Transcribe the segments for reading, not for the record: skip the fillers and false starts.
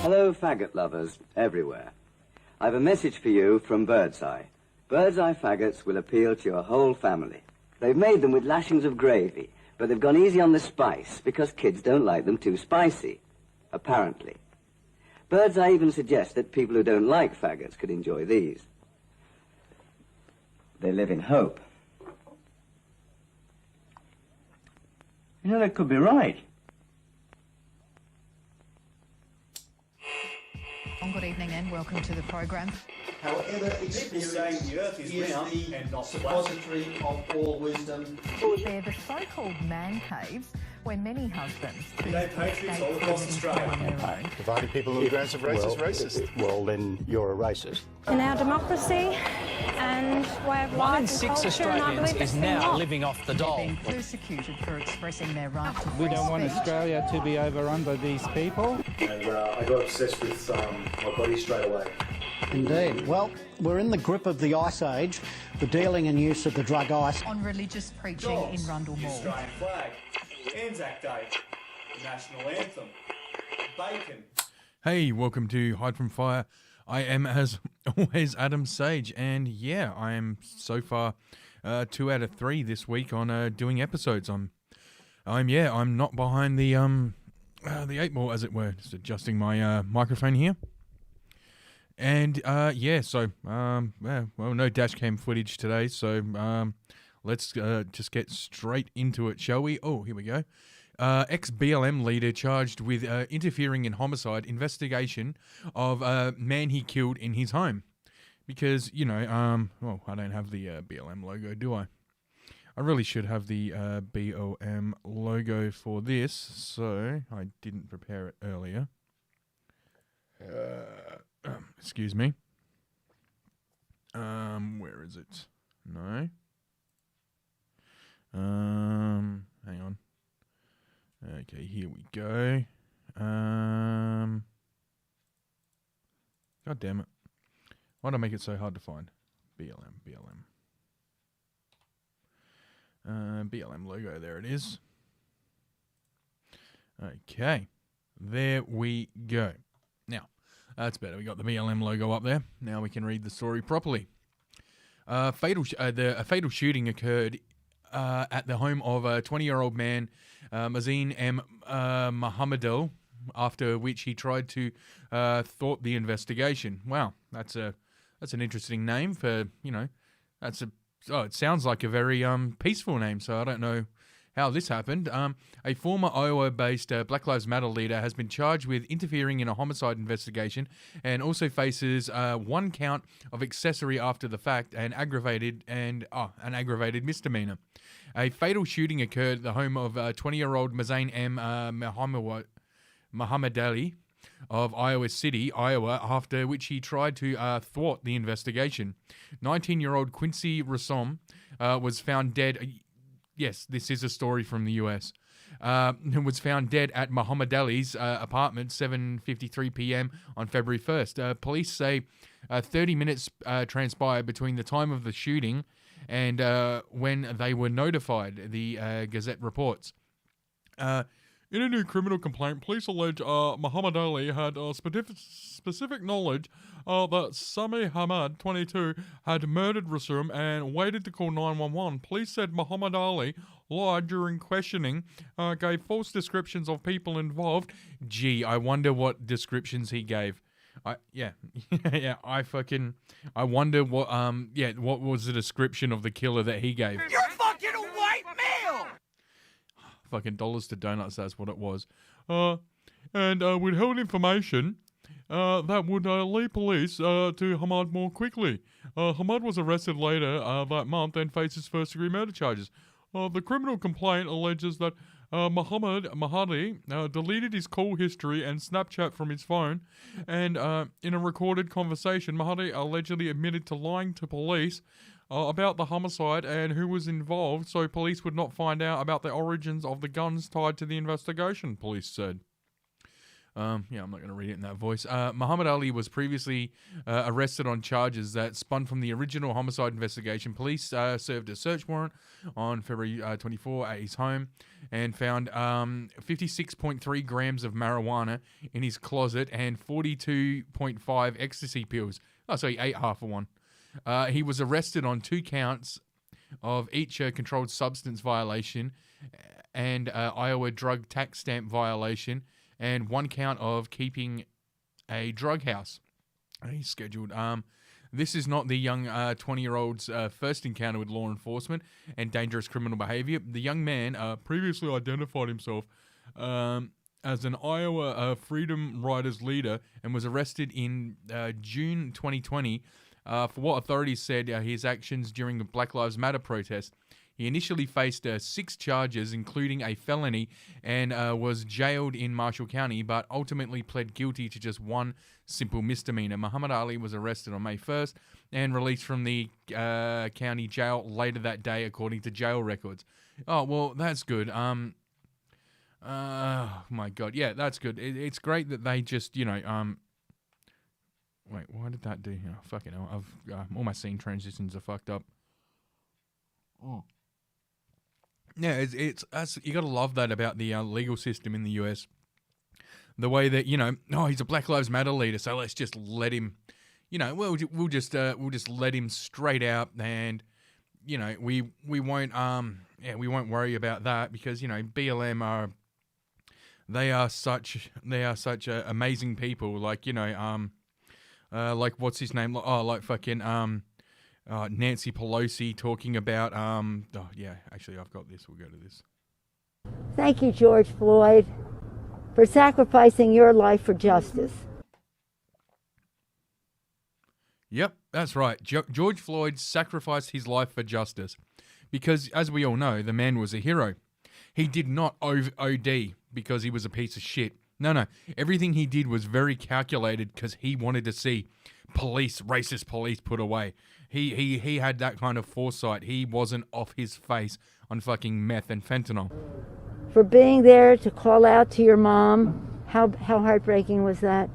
Hello, faggot lovers everywhere. I've a message for you from Birdseye. Birdseye faggots will appeal to your whole family. They've made them with lashings of gravy, but they've gone easy on the spice because kids don't like them too spicy, apparently. Birdseye even suggests that people who don't like faggots could enjoy these. They live in hope. You know, they could be right. Good evening and welcome to the program. However, experience the earth is round and not suppository of all wisdom. They're the so-called man caves where many husbands Gay patriots all across Australia. Dividing people who are aggressive racist. Well, then you're a racist. In our democracy and way of life, 1 in 6 Australians is now living off the dole. being persecuted for expressing their right to free We don't want speech. Australia to be overrun by these people. And I got obsessed with my body straight away. Indeed. Well, we're in the grip of the Ice Age, the dealing and use of the drug ice. On religious preaching in Rundle The Mall. Australian flag, Anzac Day, the national anthem, bacon. Hey, welcome to Hide from Fire. I am, as always, Adam Sage, and yeah, I am so far 2 out of 3 this week on doing episodes. I'm not behind the 8 ball, as it were. Just adjusting my microphone here. And no dash cam footage today, so let's just get straight into it, shall we? Oh, here we go. Ex-BLM leader charged with interfering in homicide investigation of man he killed in his home. Because, I don't have the BLM logo, do I? I really should have the BLM logo for this, so I didn't prepare it earlier. Excuse me. Where is it? No. Hang on. Okay, here we go. God damn it. Why'd I make it so hard to find? BLM. BLM logo, there it is. Okay. There we go. Now, that's better. We got the BLM logo up there. Now we can read the story properly. A fatal shooting occurred at the home of a 20-year-old man, Mazin M. Mohamedel, after which he tried to thwart the investigation. Wow, that's an interesting name for, it sounds like a very peaceful name, so I don't know how this happened. A former Iowa-based Black Lives Matter leader has been charged with interfering in a homicide investigation and also faces 1 count of accessory after the fact and an aggravated misdemeanor. A fatal shooting occurred at the home of 20-year-old Mazin M. Muhammad Ali of Iowa City, Iowa, after which he tried to thwart the investigation. 19-year-old Quincy Rassom was found dead. Yes, this is a story from the US. Who was found dead at Muhammad Ali's apartment 7:53 p.m. on February 1st. Police say 30 minutes transpired between the time of the shooting and when they were notified, the Gazette reports. In a new criminal complaint, police allege Muhammad Ali had specific knowledge that Sami Hamad, 22, had murdered Rasum and waited to call 911. Police said Muhammad Ali lied during questioning, gave false descriptions of people involved. Gee, I wonder what descriptions he gave. I wonder what was the description of the killer that he gave. You're fucking a white male! Fucking dollars to donuts, that's what it was. And withheld information that would lead police to Hamad more quickly. Hamad was arrested later that month and faces first-degree murder charges. The criminal complaint alleges that Muhammad Mahdi deleted his call history and Snapchat from his phone, and in a recorded conversation, Mahdi allegedly admitted to lying to police about the homicide and who was involved, so police would not find out about the origins of the guns tied to the investigation, police said. Yeah, I'm not going to read it in that voice. Muhammad Ali was previously arrested on charges that spun from the original homicide investigation. Police served a search warrant on February 24 at his home and found 56.3 grams of marijuana in his closet and 42.5 ecstasy pills. Oh, so he ate half of one. He was arrested on 2 counts of each controlled substance violation and Iowa drug tax stamp violation, and 1 count of keeping a drug house. He's scheduled. This is not the young 20-year-old's first encounter with law enforcement and dangerous criminal behavior. The young man previously identified himself as an Iowa Freedom Riders leader and was arrested in June 2020 for what authorities said his actions during the Black Lives Matter protest. He initially faced 6 charges, including a felony, and was jailed in Marshall County, but ultimately pled guilty to just 1 simple misdemeanor. Muhammad Ali was arrested on May 1st and released from the county jail later that day, according to jail records. Oh, well, that's good. Oh, my God. Yeah, that's good. It's great that they just, wait, why did that do? Oh, fucking hell. All my scene transitions are fucked up. Oh. Yeah, it's you got to love that about the legal system in the US. The way that he's a Black Lives Matter leader, so let's just let him. We'll just let him straight out, and we won't worry about that because BLM are such amazing people, like like what's his name? Oh, like fucking Nancy Pelosi talking about actually I've got this. We'll go to this. Thank you, George Floyd, for sacrificing your life for justice. Yep, that's right. George Floyd sacrificed his life for justice because, as we all know, the man was a hero. He did not OD because he was a piece of shit. No. Everything he did was very calculated because he wanted to see racist police put away. He had that kind of foresight. He wasn't off his face on fucking meth and fentanyl. For being there to call out to your mom. How heartbreaking was that?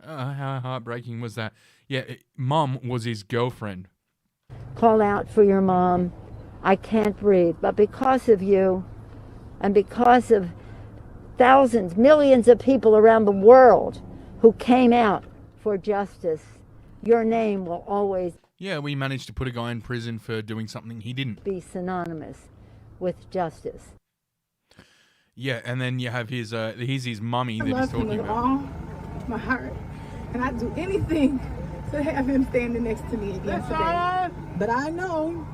How heartbreaking was that? Yeah, Mom was his girlfriend. Call out for your mom. I can't breathe. But because of you, and because of thousands, millions of people around the world who came out for justice, your name will always... Yeah, we managed to put a guy in prison for doing something he didn't. ...be synonymous with justice. Yeah, and then you have his mummy that he's talking about. I love him with all my heart, and I'd do anything to have him standing next to me again today. But I know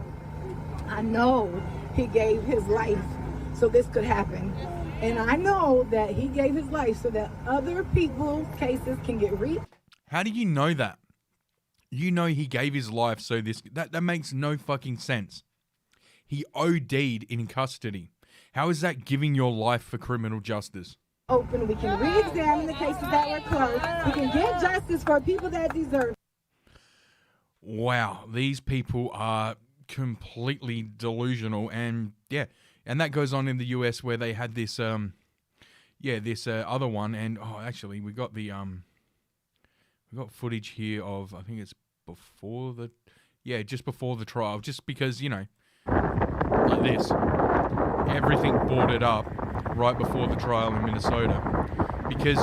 he gave his life so this could happen. And I know that he gave his life so that other people's cases can get How do you know that? You know he gave his life so that makes no fucking sense. He OD'd in custody. How is that giving your life for criminal justice? Open, we can re-examine the cases that were closed. We can get justice for people that deserve. Wow, these people are completely delusional, and that goes on in the US where they had this other one, and actually we got footage here of, I think it's just before the trial, just because like this, everything boarded up right before the trial in Minnesota, because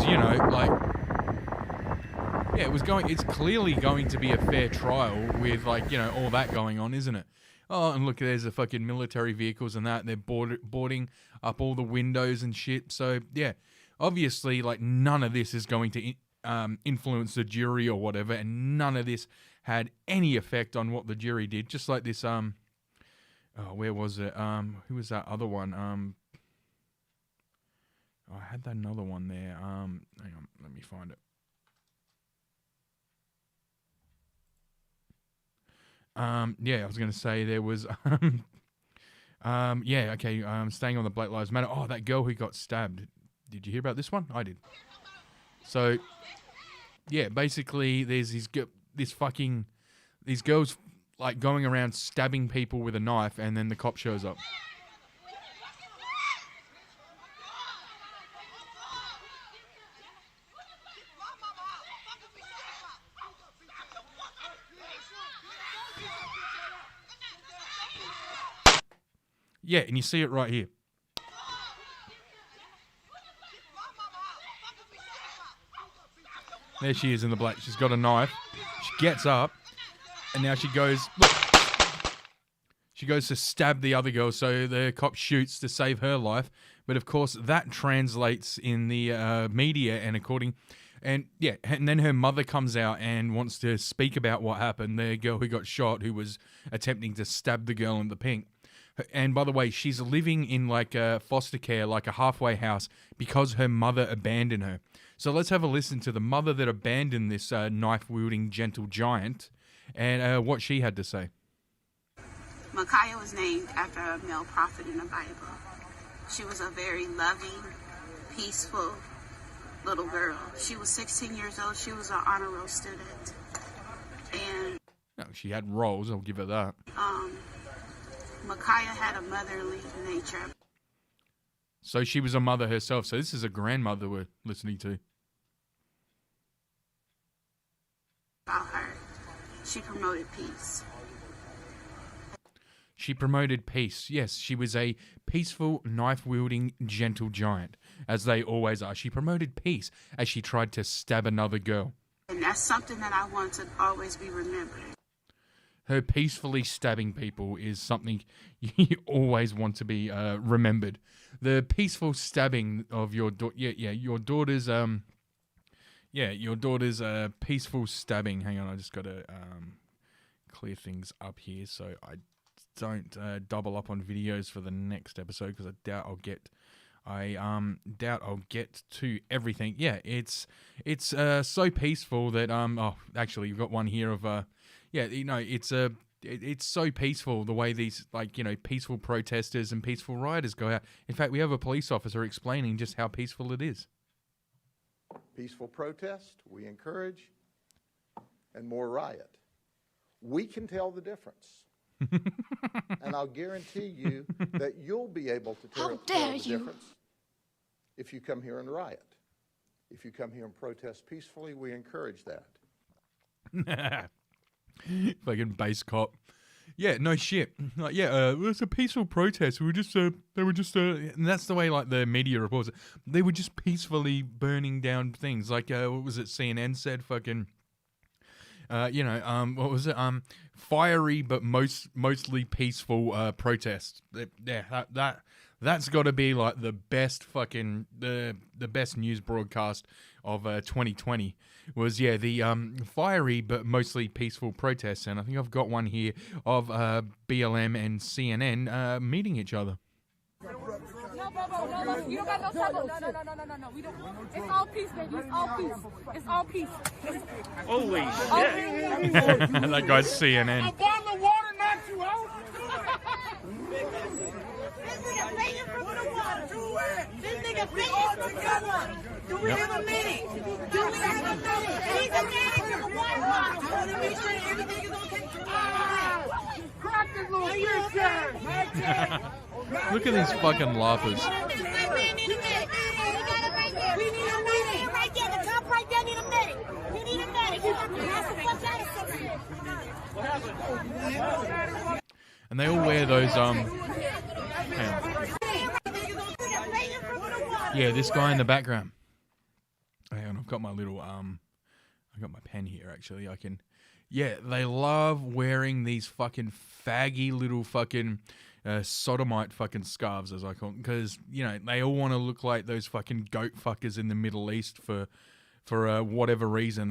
it's clearly going to be a fair trial with all that going on, isn't it? Oh, and look, there's the fucking military vehicles and that. They're boarding up all the windows and shit. So, yeah, obviously, none of this is going to influence the jury or whatever, and none of this had any effect on what the jury did. Just like this, where was it? Who was that other one? I had that another one there. Hang on, let me find it. I was going to say there was, staying on the Black Lives Matter. Oh, that girl who got stabbed. Did you hear about this one? I did. So, basically there's these girls going around stabbing people with a knife, and then the cop shows up. Yeah, and you see it right here. There she is in the black. She's got a knife. She gets up, and now she goes, look. She goes to stab the other girl, so the cop shoots to save her life. But of course, that translates in the media and then her mother comes out and wants to speak about what happened. The girl who got shot, who was attempting to stab the girl in the pink. And by the way, she's living in like a foster care, like a halfway house, because her mother abandoned her. So let's have a listen to the mother that abandoned this knife-wielding gentle giant and what she had to say. Micaiah was named after a male prophet in the Bible. She was a very loving, peaceful little girl. She was 16 years old. She was an honor roll student. And no, she had rolls, I'll give her that. Micaiah had a motherly nature. So she was a mother herself. So this is a grandmother we're listening to. About her, she promoted peace. She promoted peace. Yes, she was a peaceful, knife-wielding, gentle giant, as they always are. She promoted peace as she tried to stab another girl. And that's something that I want to always be remembered. Her peacefully stabbing people is something you always want to be remembered. The peaceful stabbing of your your daughter's your daughter's peaceful stabbing. Hang on, I just got to clear things up here so I don't double up on videos for the next episode, because I doubt I'll get to everything. Yeah, it's so peaceful that actually you've got one here of it's so peaceful the way these peaceful protesters and peaceful rioters go out. In fact, we have a police officer explaining just how peaceful it is. Peaceful protest, we encourage, and more riot. We can tell the difference. And I'll guarantee you that you'll be able to tell the difference if you come here and riot. If you come here and protest peacefully, we encourage that. Fucking base cop. Yeah, no shit. Like, it was a peaceful protest. They were just, and that's the way like the media reports it. They were just peacefully burning down things. Like, what was it? CNN said, fucking. What was it? Fiery but mostly peaceful protest. Yeah, that's got to be like the best fucking the best news broadcast of 2020 was the fiery but mostly peaceful protests, and I think I've got one here of BLM and CNN meeting each other. No, you don't got no trouble. No. We don't. It's all peace, baby. It's all peace. It's all peace. Holy shit! That guy's CNN. I bought the water, knocked you out. This nigga fishing together. Do we have a minute? Do we have a minute? He's a man for the water. I want to make sure that everything is okay. Crack this little bitch. Look at these fucking laughers. And they all wear those yeah, this guy in the background. Hang on, I've got my little I got my pen here actually. They love wearing these fucking faggy little fucking sodomite fucking scarves, as I call them, because they all want to look like those fucking goat fuckers in the Middle East for whatever reason.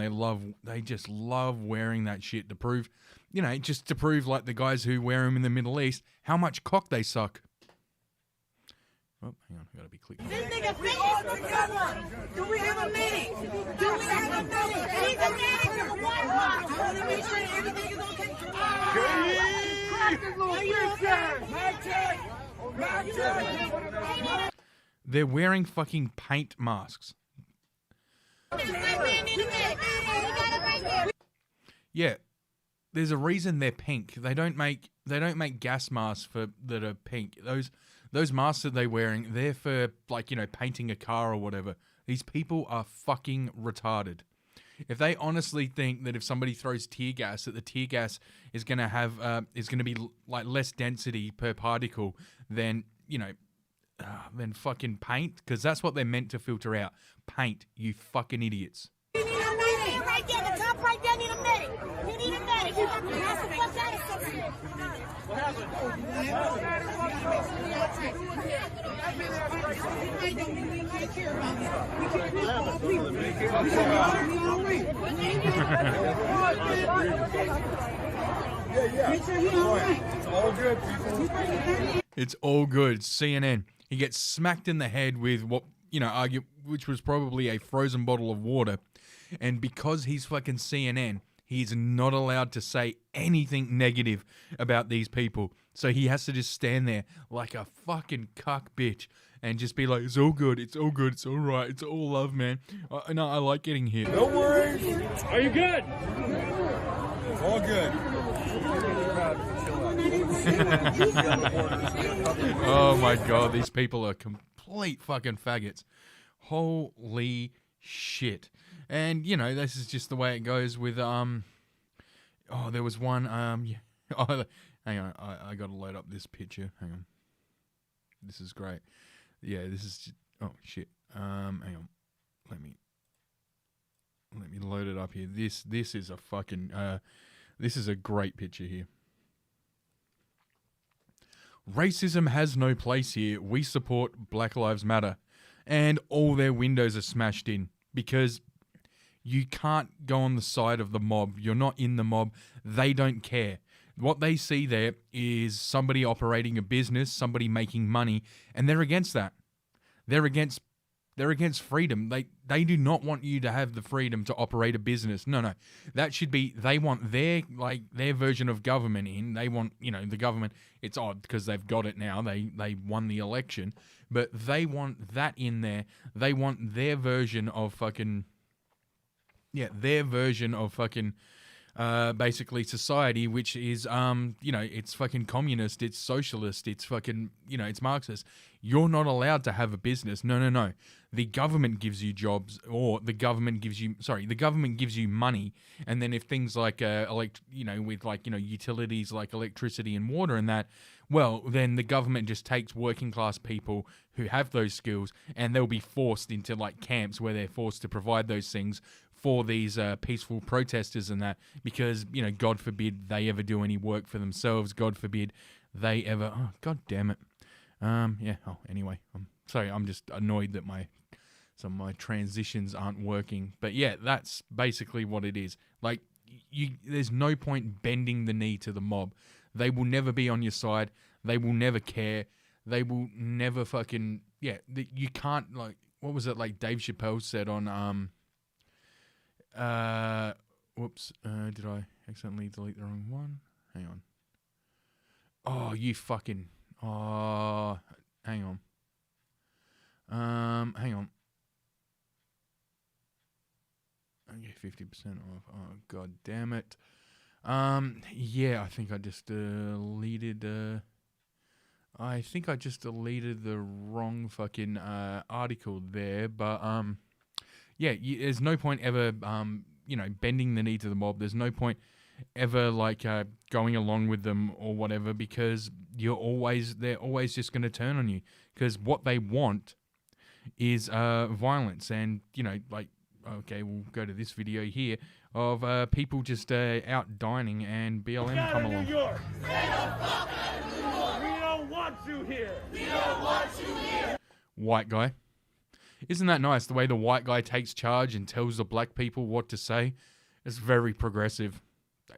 They just love wearing that shit to prove, just to prove like the guys who wear them in the Middle East how much cock they suck. Oh, hang on, I gotta be clear. This nigga fishing together. Do we have a minute? Do we have a minute? He's a man for the water. I want to make sure that everything is okay. Crack this little bitch. They're wearing fucking paint masks. Yeah, there's a reason they're pink. They don't make gas masks that are pink. Those masks that they're wearing, they're for painting a car or whatever. These people are fucking retarded. If they honestly think that if somebody throws tear gas, that the tear gas is going to have is going to be like less density per particle than, you know, than fucking paint, because that's what they're meant to filter out. Paint, you fucking idiots. You need a medic. Right there, the cop right there need a medic. You need a medic. You got to pass the fuck out of something. What happened? It's all good. CNN. He gets smacked in the head with what, you know, which was probably a frozen bottle of water. And because he's fucking CNN, he's not allowed to say anything negative about these people. So he has to just stand there like a fucking cuck bitch and just be like, it's all good, it's all good, it's all right, it's all love, man. No, I like getting here. No worries. Are you good? All good. Oh my god, these people are complete fucking faggots. Holy shit. And, you know, this is just the way it goes with, oh, there was one, yeah. Oh, hang on, I gotta load up this picture. Hang on. This is great. Yeah, this is just, oh, shit. Hang on. Let me load it up here. This is a fucking, this is a great picture here. Racism has no place here. We support Black Lives Matter. And all their windows are smashed in because you can't go on the side of the mob. You're not in the mob. They don't care. What they see there is somebody operating a business, somebody making money, and they're against that. They're against freedom. They do not want you to have the freedom to operate a business. No. That should be, they want their version of government in. They want, you know, the government, it's odd because they've got it now. They won the election, but they want that in there. They want their version of fucking, yeah, their version of fucking, basically society, which is, you know, it's fucking communist, it's socialist, it's fucking, you know, it's Marxist. You're not allowed to have a business. No. The government gives you jobs, or the government gives you money. And then if things like, utilities like electricity and water and that, well, then the government just takes working class people who have those skills and they'll be forced into like camps where they're forced to provide those things for these peaceful protesters and that, because, you know, God forbid they ever do any work for themselves. God forbid they ever, oh, God damn it. Yeah, anyway, I'm sorry, I'm just annoyed that some of my transitions aren't working. But yeah, that's basically what it is. Like, there's no point bending the knee to the mob. They will never be on your side. They will never care. They will never fucking, yeah, you can't, like, what was it, like Dave Chappelle said on, whoops, did I accidentally delete the wrong one? Hang on. Oh, you fucking, oh, hang on. Hang on. Okay, 50% off. Oh, god damn it. Yeah, I think I just deleted, the wrong fucking, article there, but, yeah, there's no point ever, you know, bending the knee to the mob. There's no point ever, like, going along with them or whatever, because they're always just going to turn on you. Because what they want is violence. And, you know, like, okay, we'll go to this video here of people just out dining and BLM come along. New York. We don't want you here. We don't want you here. White guy. Isn't that nice, the way the white guy takes charge and tells the black people what to say? It's very progressive.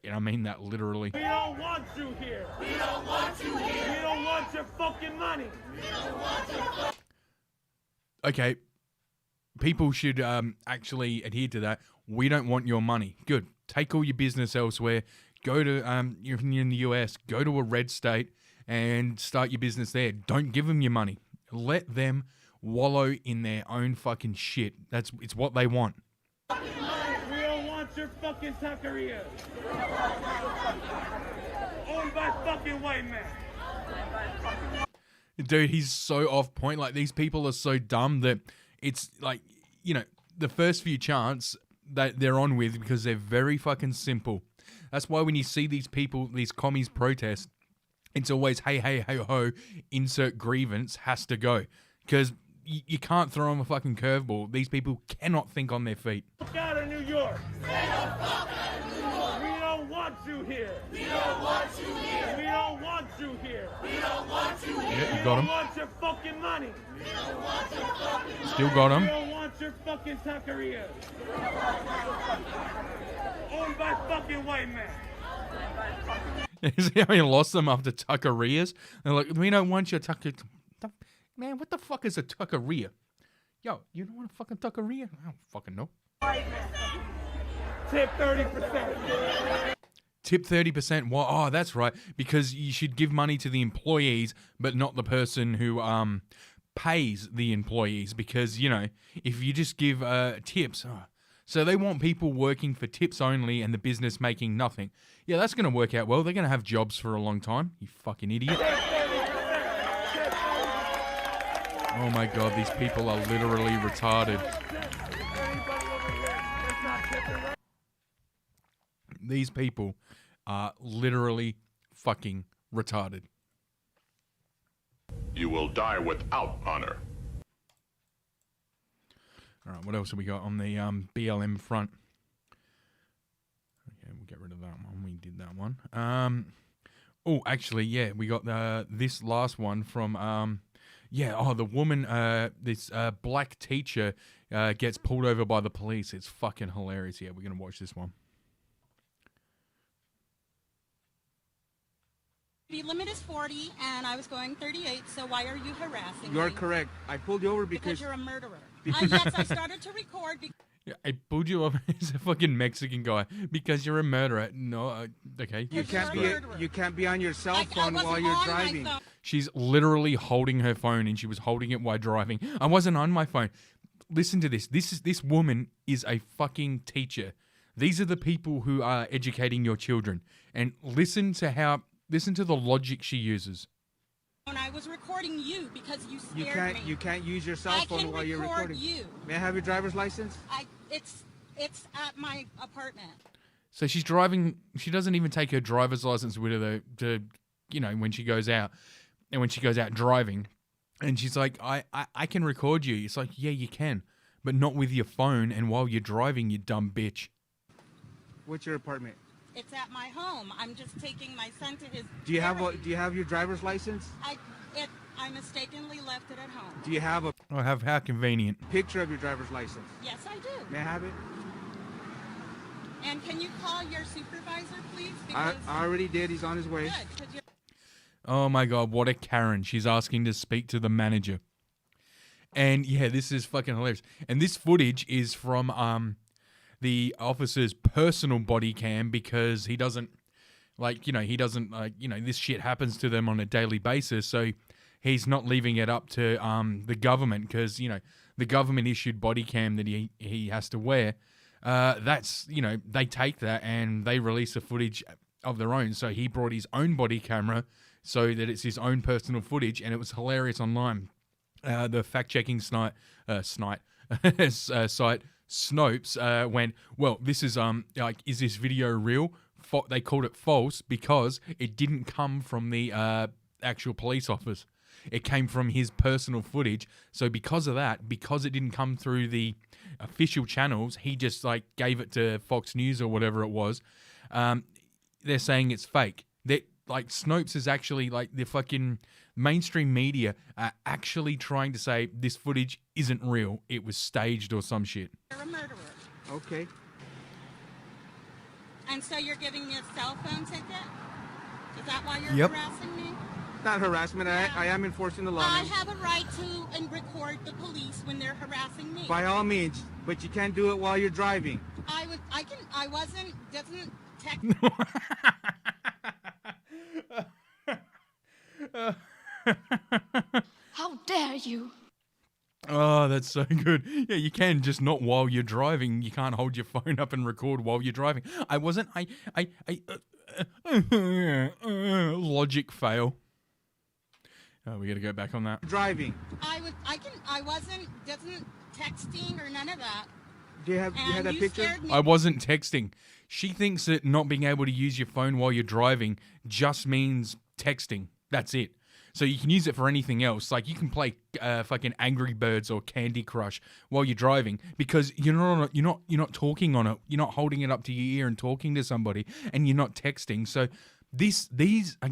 And I mean that literally. We don't want you here. We don't want you here. We don't want your fucking money. We don't want your Okay, people should actually adhere to that. We don't want your money. Good. Take all your business elsewhere. Go to, you're in the US, go to a red state and start your business there. Don't give them your money. Let them wallow in their own fucking shit. It's what they want. We don't want your fucking taqueria. Owned by fucking white men. Dude, he's so off point. Like, these people are so dumb that it's like, you know, the first few chants, that they're on with because they're very fucking simple. That's why when you see these people, these commies protest, it's always, hey, hey, hey, ho, insert grievance has to go. Because you can't throw them a fucking curveball. These people cannot think on their feet. Fuck out of New York. We don't want you here. We don't want you here. We don't want you here. We don't want you here. Yeah, you got him. We don't want your fucking money. We don't want your fucking money. Still got him. We don't want your fucking taquerias. Owned by fucking white men. See how he lost them after taquerias? They're like, we don't want your taqueria. Man, what the fuck is a taqueria? Yo, you don't want a fucking taqueria? I don't fucking know. Tip 30%. Tip 30%. Why? Oh, that's right. Because you should give money to the employees, but not the person who pays the employees. Because, you know, if you just give tips... So they want people working for tips only and the business making nothing. Yeah, that's going to work out well. They're going to have jobs for a long time. You fucking idiot. Oh my god, these people are literally retarded. These people are literally fucking retarded. You will die without honor. Alright, what else have we got on the BLM front? Okay, we'll get rid of that one. We did that one. Oh, actually, yeah, we got this last one from... the woman, this black teacher gets pulled over by the police. It's fucking hilarious. Yeah, we're going to watch this one. The limit is 40, and I was going 38, so why are you harassing me? You're correct. I pulled you over because you're a murderer. Yes, I started to record because... Yeah, I pulled you over as a fucking Mexican guy because you're a murderer. No, okay. You can't be on your cell phone while you're driving. She's literally holding her phone, and she was holding it while driving. I wasn't on my phone. Listen to this. This woman is a fucking teacher. These are the people who are educating your children. And listen to the logic she uses. When I was recording you because you scared me. You can't use your cell phone while you're recording. You. May I have your driver's license? It's at my apartment. So she's driving. She doesn't even take her driver's license with her to when she goes out, and when she goes out driving, and she's like, I can record you. It's like, yeah, you can, but not with your phone and while you're driving, you dumb bitch. What's your apartment? It's at my home. I'm just taking my son to his... Do you have your driver's license? I mistakenly left it at home. Do you have a... Oh, how convenient. Picture of your driver's license? Yes, I do. May I have it? And can you call your supervisor, please? I already did. He's on his way. Good. Oh my god, what a Karen. She's asking to speak to the manager. And yeah, this is fucking hilarious. And this footage is from the officer's personal body cam because he doesn't this shit happens to them on a daily basis, so he's not leaving it up to the government because, the government issued body cam that he has to wear. They take that and they release the footage of their own. So he brought his own body camera so that it's his own personal footage, and it was hilarious online. The fact-checking site Snopes went, well, this is is this video real? They called it false because it didn't come from the actual police office. It came from his personal footage. So because of that, because it didn't come through the official channels, he just gave it to Fox News or whatever it was. They're saying it's fake. Snopes is actually the fucking mainstream media are actually trying to say this footage isn't real. It was staged or some shit. You're a murderer. Okay. And so you're giving me a cell phone ticket? Is that why you're Yep. harassing me? Not harassment. I am enforcing the law. I have a right to record the police when they're harassing me. By all means, but you can't do it while you're driving. Doesn't text. How dare you? Oh, that's so good. Yeah, you can, just not while you're driving. You can't hold your phone up and record while you're driving. Logic fail. Oh, we got to go back on that. Driving. Doesn't texting or none of that. Do you have that picture? I wasn't texting. She thinks that not being able to use your phone while you're driving just means texting. That's it. So you can use it for anything else. Like you can play fucking Angry Birds or Candy Crush while you're driving because you're not talking on it. You're not holding it up to your ear and talking to somebody, and you're not texting. So these are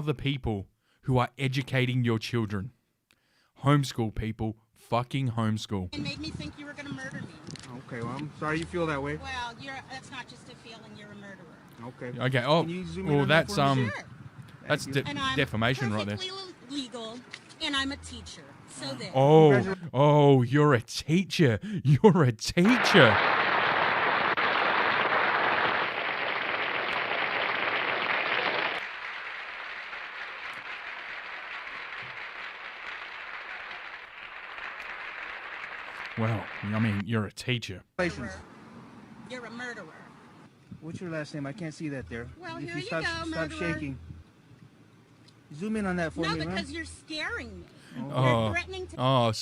the people who are educating your children. Homeschool people, fucking homeschool. It made me think you were going to murder me. Okay, well, I'm sorry you feel that way. Well, that's not just a feeling. You're a murderer. Okay. Okay. Oh, Can you zoom in well, on that that's for me? Sure. that's And I'm defamation right there. perfectly legal, and I'm a teacher. So there. Oh, you're a teacher. You're a teacher. Well, I mean, you're a teacher. You're a murderer. What's your last name? I can't see that there. Well, if here you you stop, go, stop murderer. shaking. Zoom in on that for No, me, because man. you're scaring me. Oh, You're threatening to.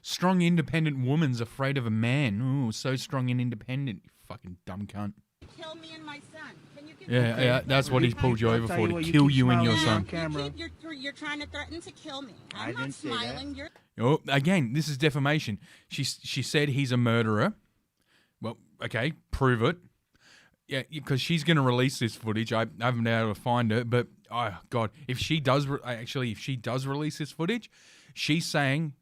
Strong, independent woman's afraid of a man. Ooh, so strong and independent. You fucking dumb cunt. Kill me and my son. Can you give Yeah, that's what he's pulled you over for, to kill you and your son. You're trying to threaten to kill me. I I'm not didn't say that. smiling. You're. Oh, again, this is defamation. She said he's a murderer. Well, okay, prove it. Yeah, because she's going to release this footage. I haven't been able to find it, but oh god, if she does release this footage, she's saying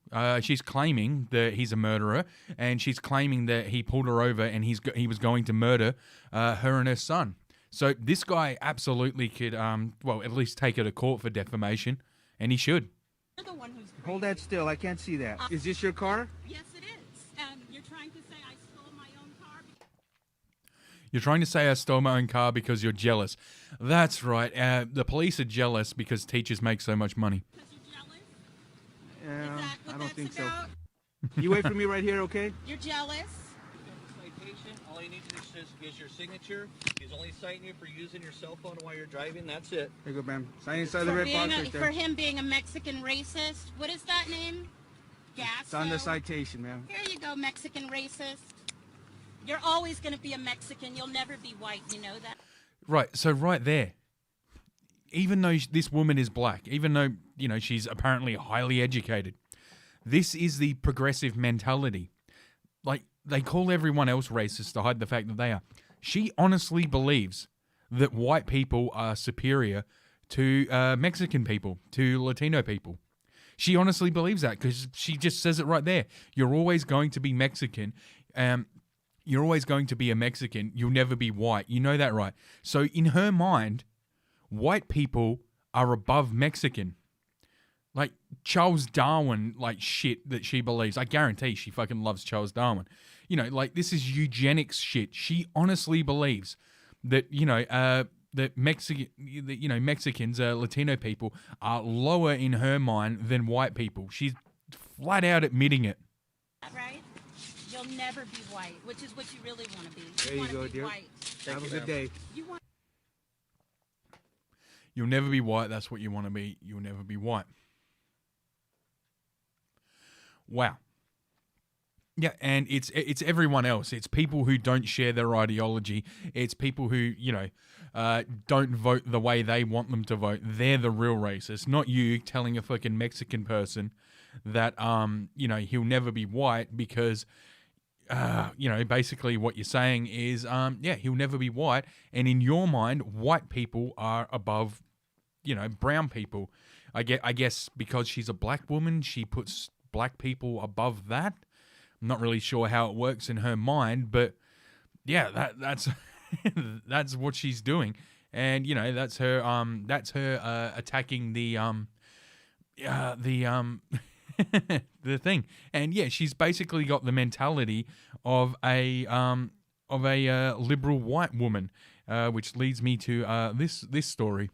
she's claiming that he's a murderer, and she's claiming that he pulled her over and he was going to murder her and her son. So this guy absolutely could at least take her to court for defamation, and he should. You're the one who's. Hold that still. I can't see that. Is this your car? Yes, it is. And you're trying to say I stole my own car. You're trying to say I stole my own car because you're jealous. That's right. The police are jealous because teachers make so much money. Yeah, I don't think so. You wait for me right here, okay? You're jealous. Citation. All he needs is your signature. He's only citing you for using your cell phone while you're driving. That's it. Here you go, ma'am. Sign inside the red box right For there. him being a Mexican racist. What is that name? Gasso. It's on the citation, ma'am. Here you go, Mexican racist. You're always going to be a Mexican. You'll never be white. You know that? Right. So right there, even though this woman is black, even though, she's apparently highly educated, this is the progressive mentality. Like, they call everyone else racist to hide the fact that they are. She honestly believes that white people are superior to Mexican people, to Latino people. She honestly believes that because she just says it right there. You're always going to be Mexican. You're always going to be a Mexican. You'll never be white. You know that, right? So in her mind, white people are above Mexican. Like Charles Darwin, shit that she believes. I guarantee she fucking loves Charles Darwin. This is eugenics shit. She honestly believes that, that Mexicans, Latino people, are lower in her mind than white people. She's flat out admitting it. Right? You'll never be white, which is what you really want to be. There you go, dear. White. Have a good day. You'll never be white. That's what you want to be. You'll never be white. Wow. Yeah, and it's everyone else. It's people who don't share their ideology. It's people who, don't vote the way they want them to vote. They're the real racists, not you telling a fucking Mexican person that, he'll never be white because, basically what you're saying is, he'll never be white. And in your mind, white people are above, brown people. I guess because she's a black woman, she puts black people above that. I'm not really sure how it works in her mind, but yeah, that's that's what she's doing, and that's her attacking the the thing, and yeah, she's basically got the mentality of a liberal white woman, which leads me to this story.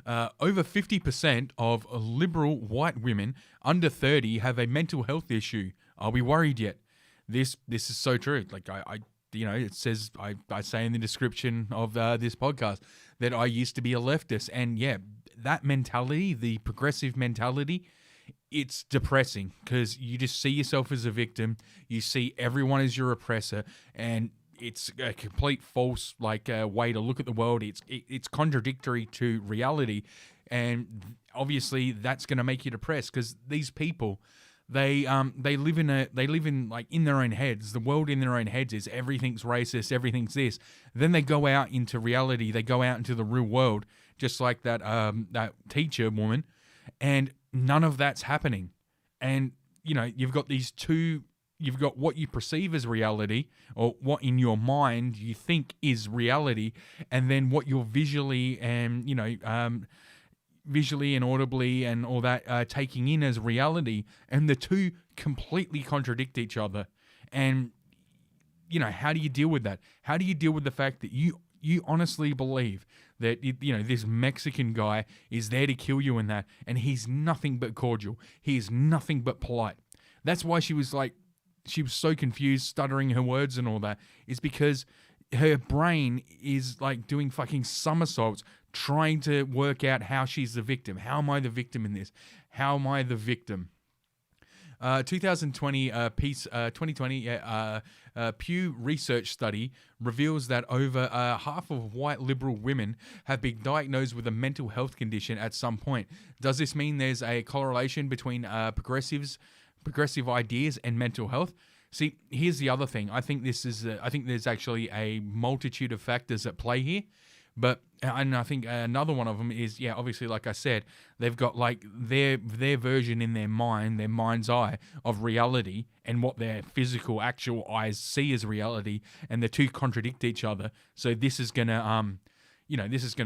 Over 50% of liberal white women under 30 have a mental health issue. Are we worried yet? This is so true. Like it says, I say in the description of this podcast that I used to be a leftist, and yeah, that mentality, the progressive mentality, it's depressing because you just see yourself as a victim. You see everyone as your oppressor, and it's a complete false way to look at the world. It's contradictory to reality, and obviously that's going to make you depressed because these people, they live in in their own heads. The world in their own heads is everything's racist, everything's this. Then they go out into reality. They go out into the real world, just like that teacher woman, and none of that's happening. And you've got these two. You've got what you perceive as reality, or what in your mind you think is reality, and then what you're visually and audibly and all that taking in as reality, and the two completely contradict each other. And how do you deal with that? How do you deal with the fact that you honestly believe that this Mexican guy is there to kill you and he's nothing but cordial, he is nothing but polite? That's why she was so confused, stuttering her words and all that, is because her brain is doing fucking somersaults, trying to work out how she's the victim. How am I the victim in this? How am I the victim? 2020 Pew Research study reveals that over half of white liberal women have been diagnosed with a mental health condition at some point. Does this mean there's a correlation between progressive ideas and mental health? See, here's the other thing. I think there's actually a multitude of factors at play here. And I think another one of them is, obviously, like I said, they've got their version in their mind, their mind's eye of reality, and what their physical, actual eyes see as reality, and the two contradict each other. So this is gonna,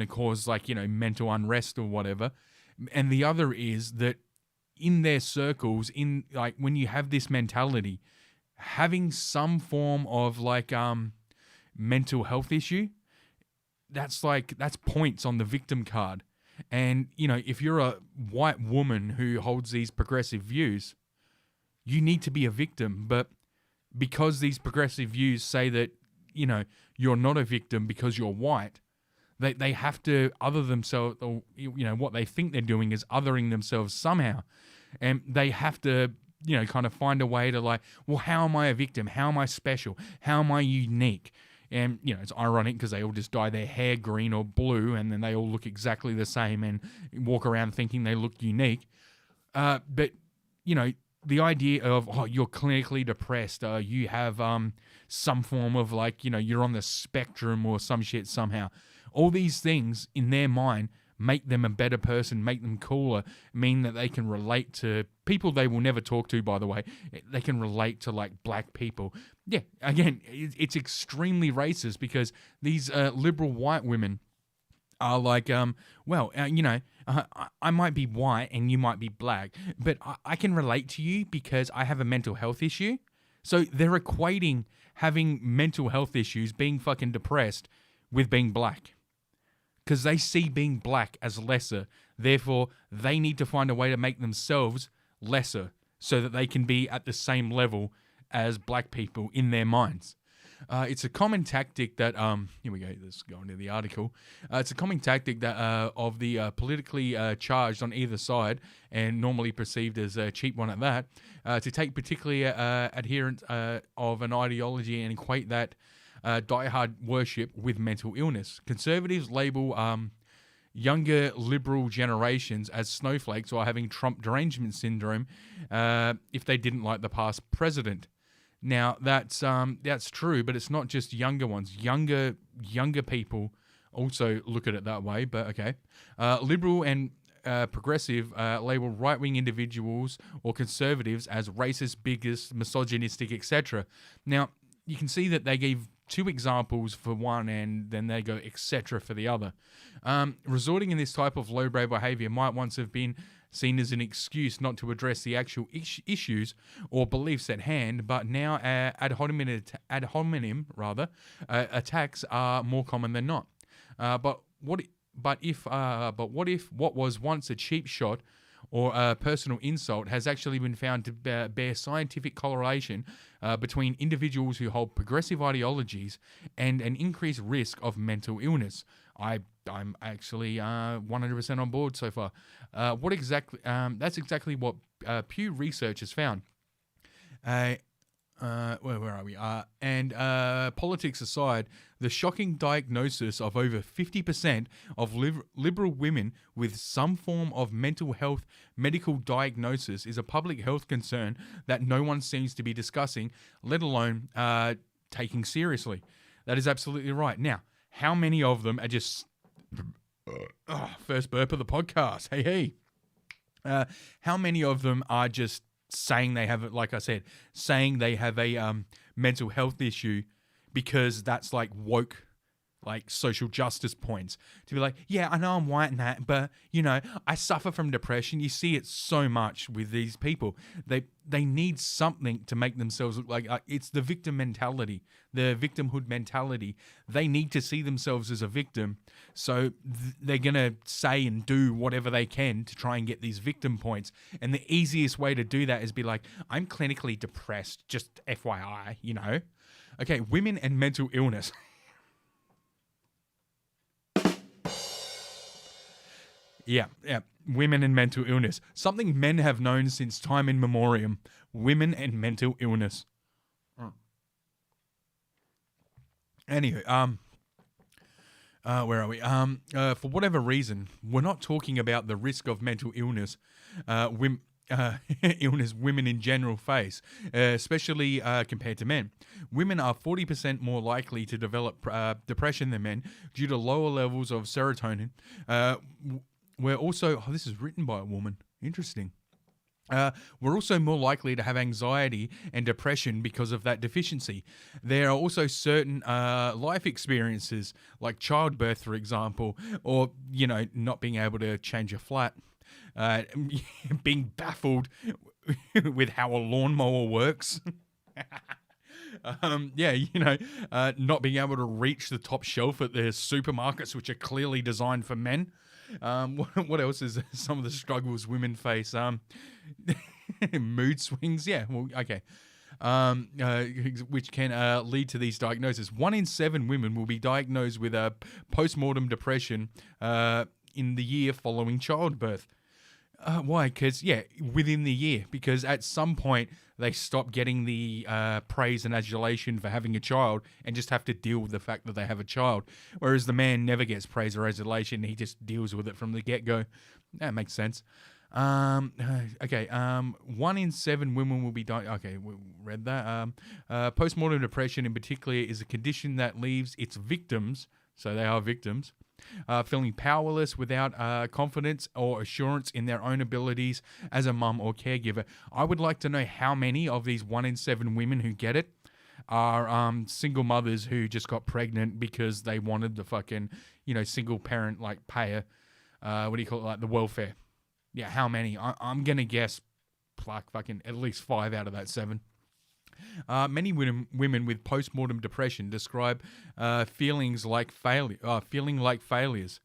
cause mental unrest or whatever. And the other is that in their circles, when you have this mentality, having some form of mental health issue, that's points on the victim card. And if you're a white woman who holds these progressive views, you need to be a victim. But because these progressive views say that you're not a victim because you're white, they have to other themselves, or what they think they're doing is othering themselves somehow, and they have to kind of find a way to well, how am I a victim? How am I special? How am I unique? And, it's ironic because they all just dye their hair green or blue, and then they all look exactly the same and walk around thinking they look unique. But, the idea of, you're clinically depressed, you have some form of you're on the spectrum or some shit somehow. All these things in their mind make them a better person, make them cooler, mean that they can relate to people they will never talk to, by the way. They can relate to black people. Yeah, again, it's extremely racist because these liberal white women are I might be white and you might be black, but I can relate to you because I have a mental health issue. So they're equating having mental health issues, being fucking depressed, with being black. Because they see being black as lesser. Therefore, they need to find a way to make themselves lesser so that they can be at the same level as black people in their minds. It's a common tactic that, here we go, let's go into the article. It's a common tactic that of the politically charged on either side, and normally perceived as a cheap one at that, to take particularly adherents of an ideology and equate that diehard worship with mental illness. Conservatives label younger liberal generations as snowflakes or having Trump derangement syndrome if they didn't like the past president. Now that's true, but it's not just younger ones. Younger people also look at it that way. But okay, liberal and progressive label right-wing individuals or conservatives as racist, bigots, misogynistic, etc. Now you can see that they gave two examples for one, and then they go etc. for the other. Resorting in this type of lowbrow behavior might once have been seen as an excuse not to address the actual issues or beliefs at hand, but now ad hominem attacks are more common than not. But what if what was once a cheap shot or a personal insult has actually been found to bear scientific correlation between individuals who hold progressive ideologies and an increased risk of mental illness? I'm actually 100% on board so far. What exactly? That's exactly what Pew Research has found. Where are we? And politics aside, the shocking diagnosis of over 50% of liberal women with some form of mental health medical diagnosis is a public health concern that no one seems to be discussing, let alone taking seriously. That is absolutely right. Now, how many of them are just... first burp of the podcast. Hey. How many of them are just saying they have, like I said, saying they have a mental health issue because that's like woke, like social justice points to be like, yeah, I know I'm white and that, but you know, I suffer from depression. You see it so much with these people. They need something to make themselves look like it's the victim mentality, the victimhood mentality. They need to see themselves as a victim. So they're going to say and do whatever they can to try and get these victim points. And the easiest way to do that is be like, I'm clinically depressed, just FYI, you know? Okay, women and mental illness. Yeah, women and mental illness. Something men have known since time immemorial. Women and mental illness. Anyway, where are we? For whatever reason, we're not talking about the risk of mental illness. Illness women in general face, especially compared to men. Women are 40% more likely to develop depression than men due to lower levels of serotonin. We're also, this is written by a woman. Interesting. We're also more likely to have anxiety and depression because of that deficiency. There are also certain life experiences, like childbirth, for example, or, you know, not being able to change a flat, being baffled with how a lawnmower works. Not being able to reach the top shelf at the supermarkets, which are clearly designed for men. What else is some of the struggles women face? Mood swings, yeah. Well, okay. Which can lead to these diagnoses. 1 in 7 women will be diagnosed with a postmortem depression in the year following childbirth. Why? Because, within the year. Because at some point, they stop getting the praise and adulation for having a child and just have to deal with the fact that they have a child. Whereas the man never gets praise or adulation. He just deals with it from the get-go. That makes sense. 1 in 7 women will be okay, we read that. Postmortem depression in particular is a condition that leaves its victims, so they are victims, feeling powerless without confidence or assurance in their own abilities as a mum or caregiver. I would like to know how many of these 1 in 7 women who get it are single mothers who just got pregnant because they wanted the fucking, single parent, like, payer, like the welfare. Yeah, how many? I'm going to guess like fucking at least 5 out of that 7. Many women with postmortem depression describe feeling like failures.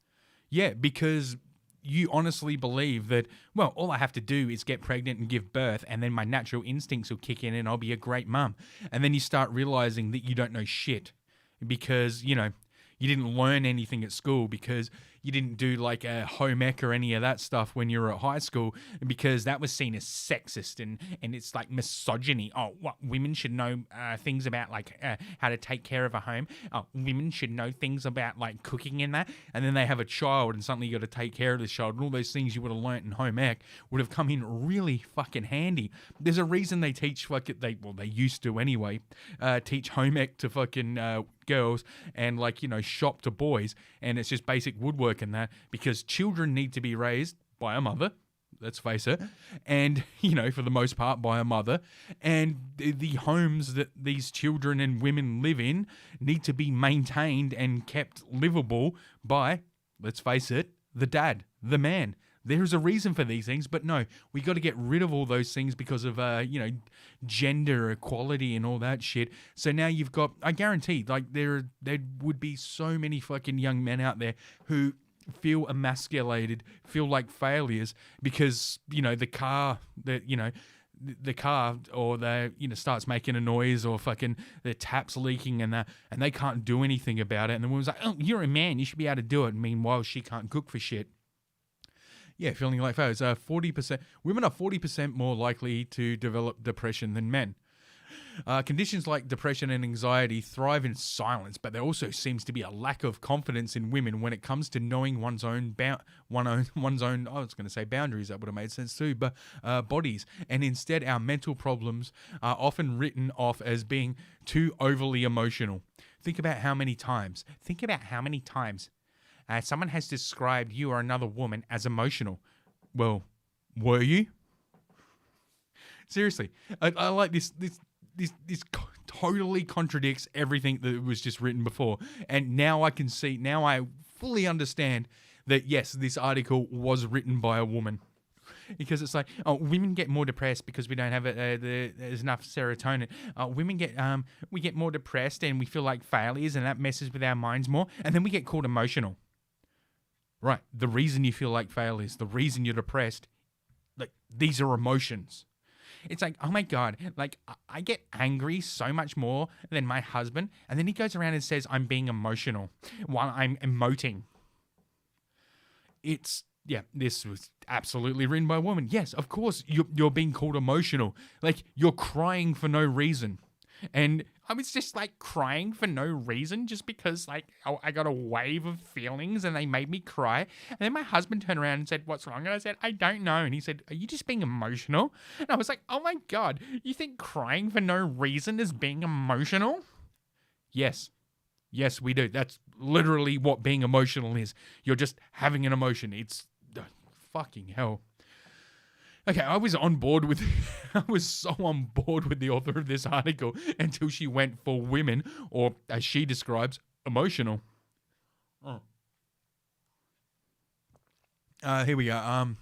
Yeah, because you honestly believe that, well, all I have to do is get pregnant and give birth, and then my natural instincts will kick in and I'll be a great mum. And then you start realizing that you don't know shit because, you didn't learn anything at school, because you didn't do like a home ec or any of that stuff when you were at high school, because that was seen as sexist and it's like misogyny. Oh, what, women should know things about like how to take care of a home. Oh, women should know things about like cooking and that. And then they have a child and suddenly you got to take care of this child, and all those things you would have learnt in home ec would have come in really fucking handy. There's a reason they teach they used to anyway, teach home ec to fucking girls and shop to boys, and it's just basic woodwork and that, because children need to be raised by a mother, let's face it, and for the most part by a mother, and the homes that these children and women live in need to be maintained and kept livable by, let's face it, the dad, the man. There's a reason for these things, but no, we got to get rid of all those things because of, gender equality and all that shit. So now you've got, I guarantee, like there would be so many fucking young men out there who feel emasculated, feel like failures because, the car that, the car or starts making a noise or fucking the tap's leaking and they can't do anything about it. And the woman's like, oh, you're a man, you should be able to do it. Meanwhile, she can't cook for shit. Yeah, feeling like failures. 40%. Women are 40% more likely to develop depression than men. Conditions like depression and anxiety thrive in silence, but there also seems to be a lack of confidence in women when it comes to knowing one's own boundaries. That would have made sense too, but bodies. And instead, our mental problems are often written off as being too overly emotional. Think about how many times someone has described you or another woman as emotional. Well, were you? Seriously, I like this totally contradicts everything that was just written before. And now I fully understand that, yes, this article was written by a woman. Because it's like, oh, women get more depressed because we don't have there's enough serotonin. We get more depressed and we feel like failures, and that messes with our minds more. And then we get called emotional. Right. The reason you feel like failures, the reason you're depressed, like, these are emotions. It's like, oh my God, like, I get angry so much more than my husband. And then he goes around and says, I'm being emotional while I'm emoting. This was absolutely written by a woman. Yes, of course, you're being called emotional. Like, you're crying for no reason. And I was just like crying for no reason just because like I got a wave of feelings and they made me cry. And then my husband turned around and said, what's wrong? And I said, I don't know. And he said, are you just being emotional? And I was like, oh my God, you think crying for no reason is being emotional? Yes. Yes, we do. That's literally what being emotional is. You're just having an emotion. It's fucking hell. Okay, I was so on board with the author of this article until she went for women, or as she describes, emotional. Here we go.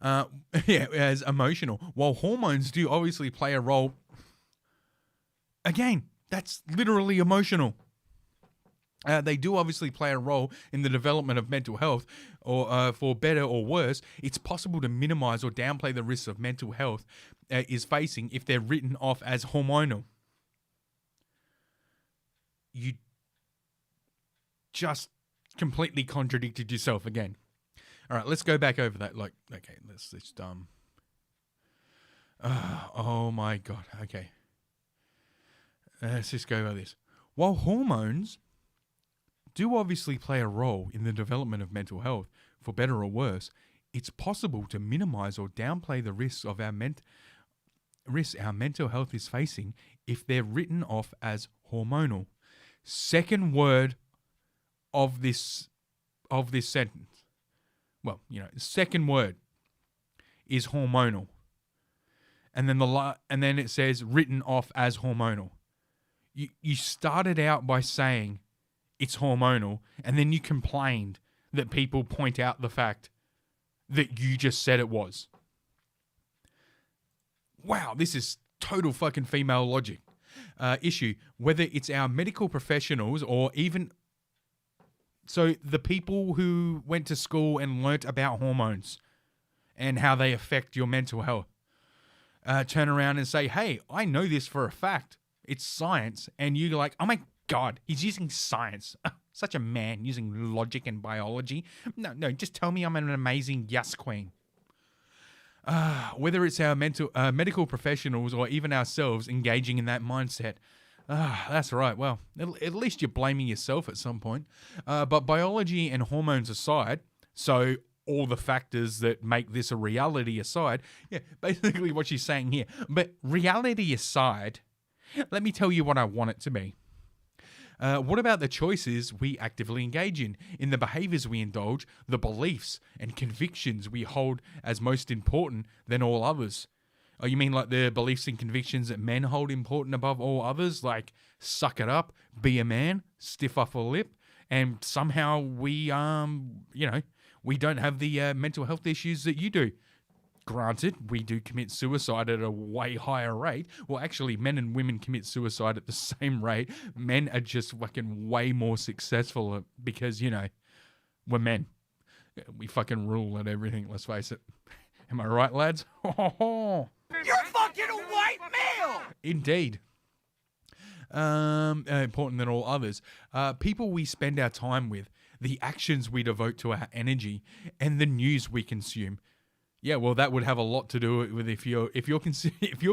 As emotional. While hormones do obviously play a role, again, that's literally emotional. They do obviously play a role in the development of mental health, or for better or worse, it's possible to minimize or downplay the risks of mental health is facing if they're written off as hormonal. You just completely contradicted yourself again. All right, let's go back over that. Like, okay, let's just oh my God. Okay, let's just go over this. While hormones do obviously play a role in the development of mental health, for better or worse, it's possible to minimize or downplay the risks of our mental health is facing if they're written off as hormonal. Second word of this sentence. Well, second word is hormonal. And then it says written off as hormonal. You started out by saying it's hormonal, and then you complained that people point out the fact that you just said it was. Wow, this is total fucking female logic. Issue, whether it's our medical professionals or even so the people who went to school and learnt about hormones and how they affect your mental health, turn around and say, hey, I know this for a fact. It's science. And you're like, oh my God, he's using science. Such a man using logic and biology. No, just tell me I'm an amazing yes queen. Whether it's our medical professionals or even ourselves engaging in that mindset. That's right. Well, at least you're blaming yourself at some point. But biology and hormones aside, so all the factors that make this a reality aside, yeah, basically what she's saying here. But reality aside, let me tell you what I want it to be. What about the choices we actively engage in the behaviors we indulge, the beliefs and convictions we hold as most important than all others? Oh, you mean like the beliefs and convictions that men hold important above all others? Like, suck it up, be a man, stiff upper lip, and somehow we don't have the mental health issues that you do. Granted, we do commit suicide at a way higher rate. Well, actually, men and women commit suicide at the same rate. Men are just fucking way more successful because, we're men. We fucking rule at everything, let's face it. Am I right, lads? fucking a white male! Indeed. Important than all others. People we spend our time with, the actions we devote to our energy, and the news we consume. Yeah, well, that would have a lot to do with if you're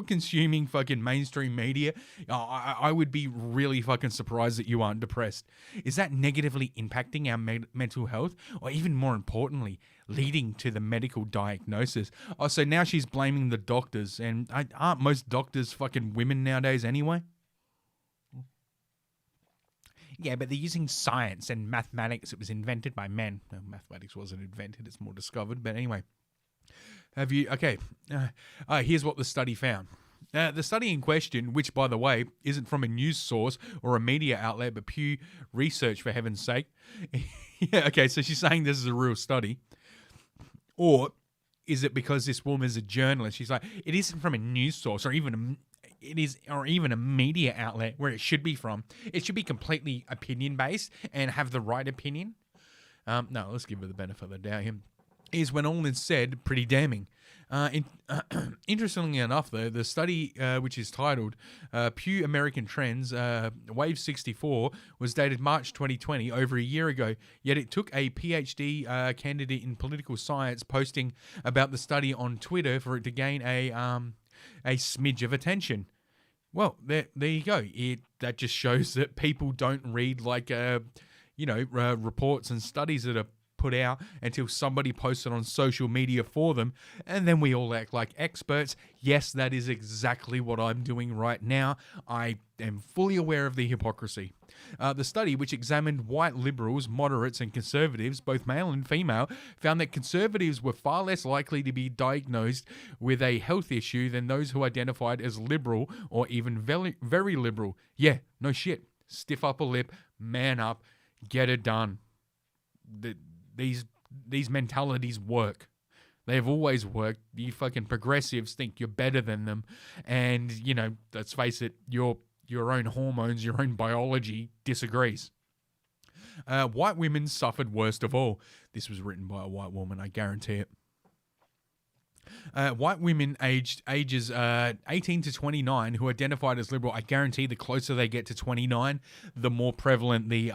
consuming fucking mainstream media. I would be really fucking surprised that you aren't depressed. Is that negatively impacting our mental health, or even more importantly, leading to the medical diagnosis? Oh, so now she's blaming the doctors, and aren't most doctors fucking women nowadays anyway? Yeah, but they're using science and mathematics. It was invented by men. No, mathematics wasn't invented; it's more discovered. But anyway. Have you... Okay, here's what the study found. The study in question, which, by the way, isn't from a news source or a media outlet, but Pew Research, for heaven's sake. Yeah, okay, so she's saying this is a real study. Or is it because this woman's a journalist? She's like, it isn't from a news source or even a media outlet where it should be from. It should be completely opinion-based and have the right opinion. No, let's give her the benefit of the doubt here. Is when all is said, pretty damning. Interestingly enough, though, the study, which is titled Pew American Trends, Wave 64, was dated March 2020, over a year ago, yet it took a PhD candidate in political science posting about the study on Twitter for it to gain a smidge of attention. Well, there you go. That just shows that people don't read, like, reports and studies that are put out until somebody posts it on social media for them, and then we all act like experts. Yes, that is exactly what I'm doing right now. I am fully aware of the hypocrisy. The study, which examined white liberals, moderates, and conservatives, both male and female, found that conservatives were far less likely to be diagnosed with a health issue than those who identified as liberal or even very, very liberal. Yeah, no shit. Stiff upper lip, man up, get it done. These mentalities work. They've always worked. You fucking progressives think you're better than them, and let's face it, your own hormones, your own biology disagrees. White women suffered worst of all. This was written by a white woman, I guarantee it. White women ages 18 to 29 who identified as liberal, I guarantee the closer they get to 29, the more prevalent the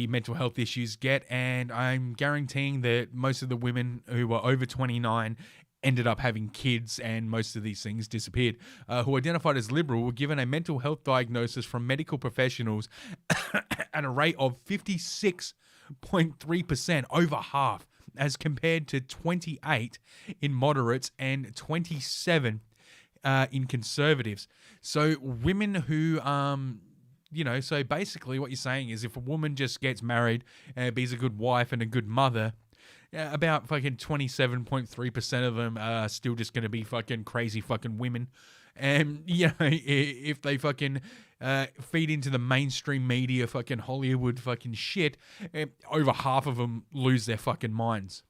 mental health issues get, and I'm guaranteeing that most of the women who were over 29 ended up having kids, and most of these things disappeared. Who identified as liberal were given a mental health diagnosis from medical professionals at a rate of 56.3%, over half, as compared to 28 in moderates and 27 in conservatives. So women who so basically what you're saying is if a woman just gets married and be a good wife and a good mother, about fucking 27.3% of them are still just going to be fucking crazy fucking women. And, if they fucking feed into the mainstream media fucking Hollywood fucking shit, over half of them lose their fucking minds.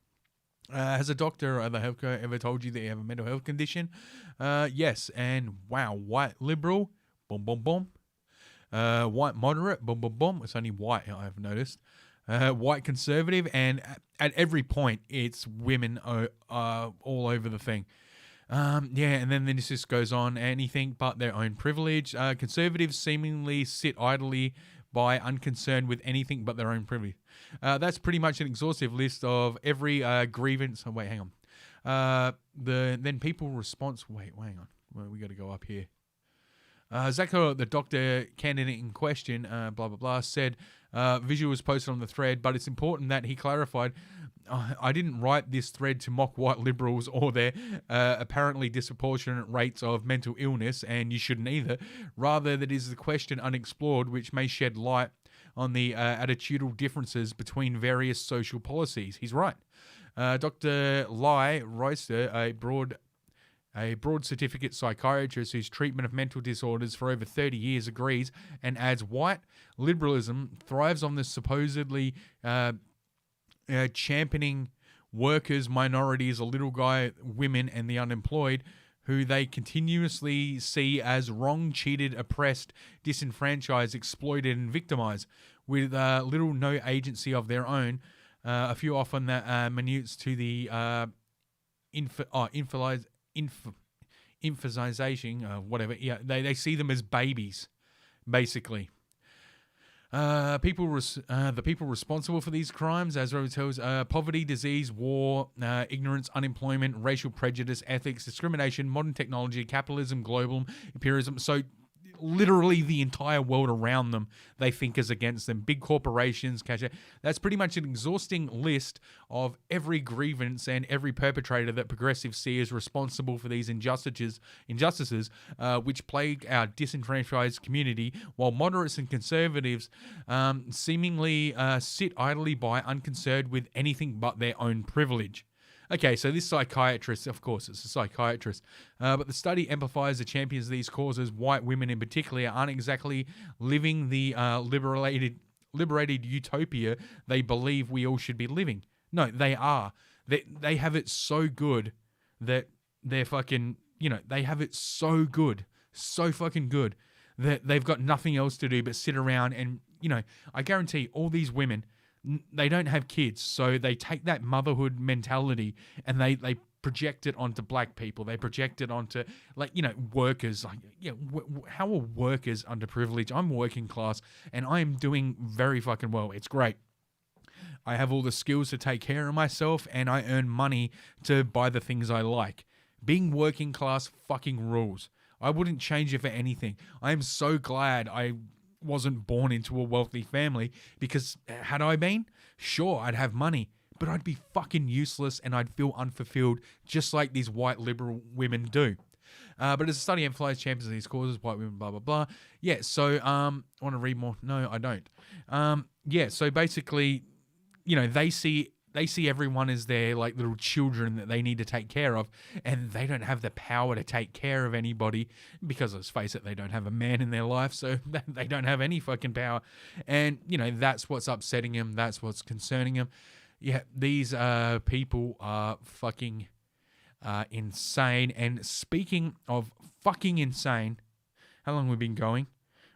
Has a doctor or the healthcare ever told you that you have a mental health condition? Yes. And wow, white liberal, boom, boom, boom. White moderate, boom, boom, boom. It's only white, I've noticed. White conservative, and at every point, it's women all over the thing. And then this just goes on, anything but their own privilege. Conservatives seemingly sit idly by, unconcerned with anything but their own privilege. That's pretty much an exhaustive list of every grievance. Oh, wait, hang on. Then people response. Wait, hang on. Well, we got to go up here. Zachary, the doctor candidate in question, blah, blah, blah, said visual was posted on the thread, but it's important that he clarified, I didn't write this thread to mock white liberals or their apparently disproportionate rates of mental illness, and you shouldn't either. Rather, that is the question unexplored, which may shed light on the attitudinal differences between various social policies. He's right. Dr. Lai Royster, a broad certificate psychiatrist whose treatment of mental disorders for over 30 years, agrees and adds white liberalism thrives on the supposedly championing workers, minorities, a little guy, women, and the unemployed, who they continuously see as wrong, cheated, oppressed, disenfranchised, exploited, and victimized, with little no agency of their own. A few often that minutes to the emphasizing, whatever. Yeah, they see them as babies, basically. The people responsible for these crimes, as Robert tells, poverty, disease, war, ignorance, unemployment, racial prejudice, ethics, discrimination, modern technology, capitalism, global imperialism. So literally the entire world around them they think is against them. Big corporations, that's pretty much an exhausting list of every grievance and every perpetrator that progressives see as responsible for these injustices which plague our disenfranchised community, while moderates and conservatives seemingly sit idly by, unconcerned with anything but their own privilege. Okay, so this psychiatrist, of course, it's a psychiatrist, but the study amplifies the champions of these causes, white women in particular, aren't exactly living the liberated utopia they believe we all should be living. No, they are. They have it so good that they're fucking, they have it so good, so fucking good, that they've got nothing else to do but sit around and, I guarantee all these women, they don't have kids, so they take that motherhood mentality and they project it onto black people. They project it onto, workers. How are workers underprivileged? I'm working class and I'm doing very fucking well. It's great. I have all the skills to take care of myself and I earn money to buy the things I like. Being working class fucking rules. I wouldn't change it for anything. I am so glad I wasn't born into a wealthy family, because had I been, sure, I'd have money, but I'd be fucking useless and I'd feel unfulfilled, just like these white liberal women do. But as a study emphasizes champions of these causes, white women, blah, blah, blah. Yeah, so I want to read more. No, I don't. Yeah, so basically, they see everyone as their little children that they need to take care of, and they don't have the power to take care of anybody because, let's face it, they don't have a man in their life, so they don't have any fucking power. And, that's what's upsetting them. That's what's concerning them. Yeah, these people are fucking insane. And speaking of fucking insane, how long have we been going?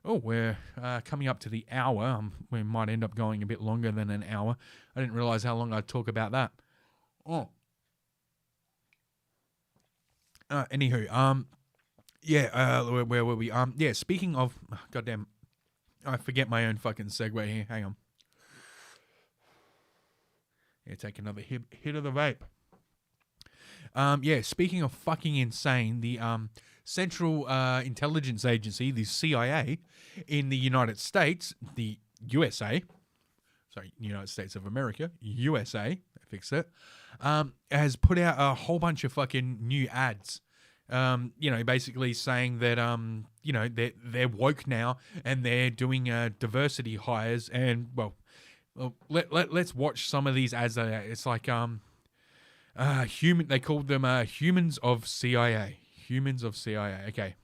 Oh, we're coming up to the hour. We might end up going a bit longer than an hour. I didn't realize how long I'd talk about that. Oh. Anywho, where were we? Yeah, speaking of, goddamn, I forget my own fucking segue here. Hang on. Yeah, take another hit of the vape. Yeah, speaking of fucking insane, the Central Intelligence Agency, the CIA, in the United States, the USA, United States of America, USA, fix it, has put out a whole bunch of fucking new ads, basically saying that, they're woke now and they're doing diversity hires. And, let's watch some of these ads. It's like, they called them humans of CIA. Humans of CIA. Okay.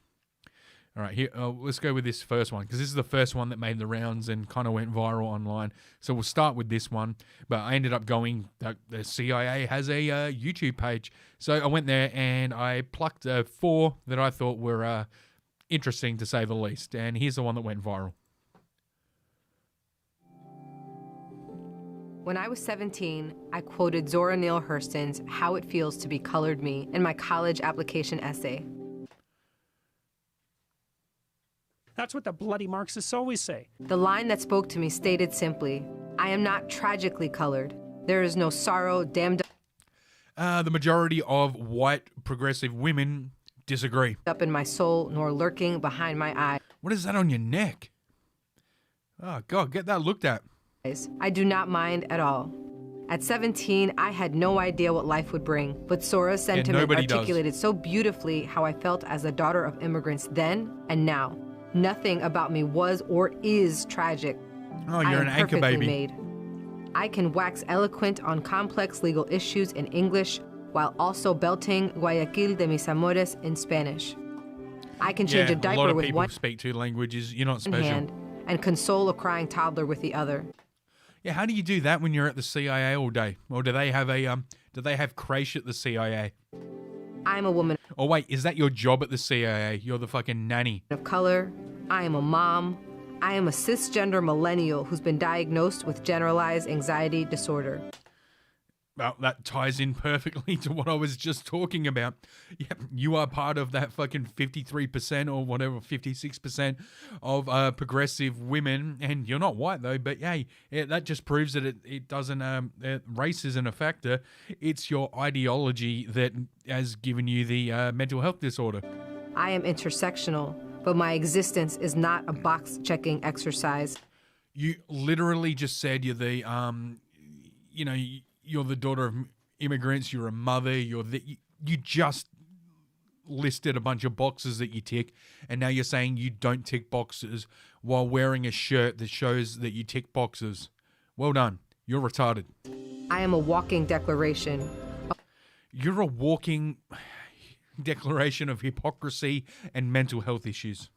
All right, here, let's go with this first one, because this is the first one that made the rounds and kind of went viral online. So we'll start with this one. But I ended up going, the CIA has a YouTube page. So I went there and I plucked 4 that I thought were interesting, to say the least. And here's the one that went viral. When I was 17, I quoted Zora Neale Hurston's How It Feels to Be Colored Me in my college application essay. That's what the bloody Marxists always say. The line that spoke to me stated simply, I am not tragically colored. There is no sorrow damned The majority of white progressive women disagree. Up in my soul, nor lurking behind my eye. What is that on your neck? Oh, God, get that looked at. I do not mind at all. At 17, I had no idea what life would bring, but Zora's sentiment articulated so beautifully how I felt as a daughter of immigrants then and now. Nothing about me was or is tragic. Oh, you're an anchor baby. Made. I can wax eloquent on complex legal issues in English while also belting Guayaquil de mis amores in Spanish. I can change a diaper with one speak 2 languages. You're not special. hand and console a crying toddler with the other. Yeah, how do you do that when you're at the CIA all day? Or do they have creche at the CIA? I'm a woman. Oh wait, is that your job at the CIA? You're the fucking nanny. Of color. I am a mom. I am a cisgender millennial who's been diagnosed with generalized anxiety disorder. Well, that ties in perfectly to what I was just talking about. Yeah, you are part of that fucking 53% or whatever, 56% of progressive women, and you're not white though. But hey, that just proves that it doesn't. Race isn't a factor. It's your ideology that has given you the mental health disorder. I am intersectional, but my existence is not a box-checking exercise. You literally just said you're the you're the daughter of immigrants, you're a mother, you just listed a bunch of boxes that you tick, and now you're saying you don't tick boxes while wearing a shirt that shows that you tick boxes. Well done. You're retarded. I am a walking declaration. You're a walking declaration of hypocrisy and mental health issues.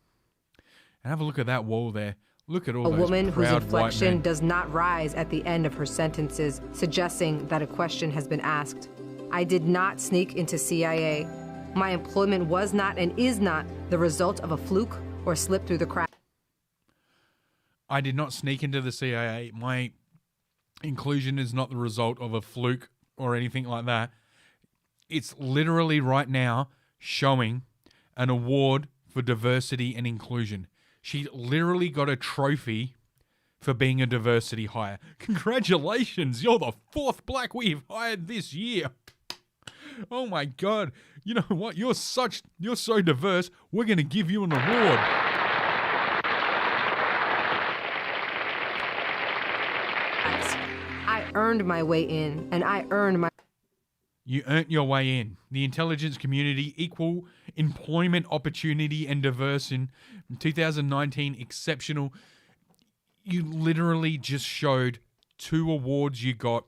And have a look at that wall there. Look at all those woman whose proud inflection white men. does not rise at the end of her sentences, suggesting that a question has been asked. I did not sneak into CIA. My employment was not and is not the result of a fluke or slip through the cracks. I did not sneak into the CIA. My inclusion is not the result of a fluke or anything like that. It's literally right now showing an award for diversity and inclusion. She literally got a trophy for being a diversity hire. Congratulations, you're the 4th black we've hired this year. Oh my God. You know what? You're so diverse, we're going to give you an award. I earned my way in, and I earned my... You earned your way in. The intelligence community, equal employment opportunity and diverse in 2019, exceptional. You literally just showed 2 awards you got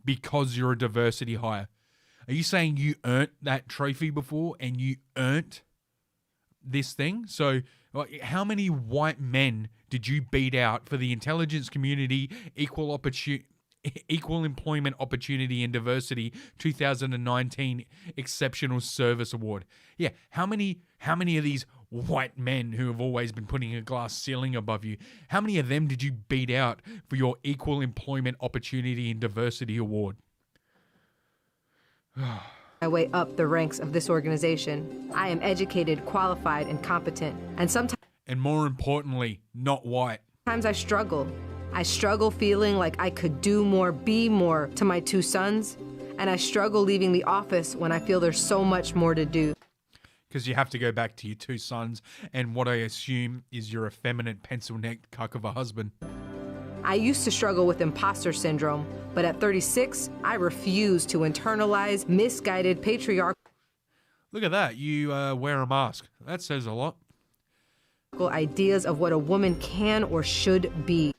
because you're a diversity hire. Are you saying you earned that trophy before and you earned this thing? So how many white men did you beat out for the intelligence community, equal employment opportunity and diversity 2019 exceptional service award? Yeah, how many of these white men who have always been putting a glass ceiling above you, how many of them did you beat out for your equal employment opportunity and diversity award? My way up the ranks of this organization. I am educated, qualified, and competent, and sometimes, and more importantly, not white. Sometimes I struggle. I struggle feeling like I could do more, be more to my 2 sons, and I struggle leaving the office when I feel there's so much more to do. Because you have to go back to your 2 sons and what I assume is your effeminate pencil-necked cuck of a husband. I used to struggle with imposter syndrome, but at 36, I refuse to internalize misguided patriarchal... Look at that. You wear a mask. That says a lot. ...ideas of what a woman can or should be.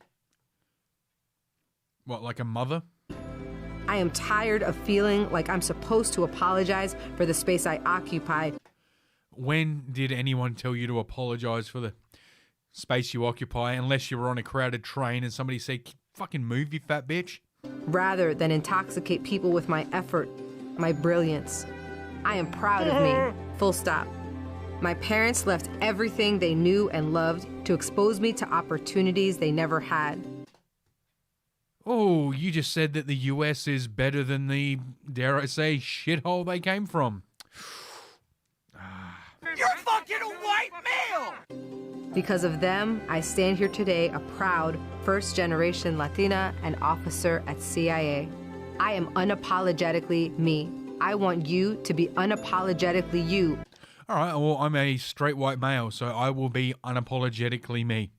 What, like a mother? I am tired of feeling like I'm supposed to apologize for the space I occupy. When did anyone tell you to apologize for the space you occupy unless you were on a crowded train and somebody said, fucking move, you fat bitch? Rather than intoxicate people with my effort, my brilliance. I am proud of me, full stop. My parents left everything they knew and loved to expose me to opportunities they never had. Oh, you just said that the US is better than the, dare I say, shithole they came from. You're fucking a white male! Because of them, I stand here today a proud first-generation Latina and officer at CIA. I am unapologetically me. I want you to be unapologetically you. All right, well, I'm a straight white male, so I will be unapologetically me.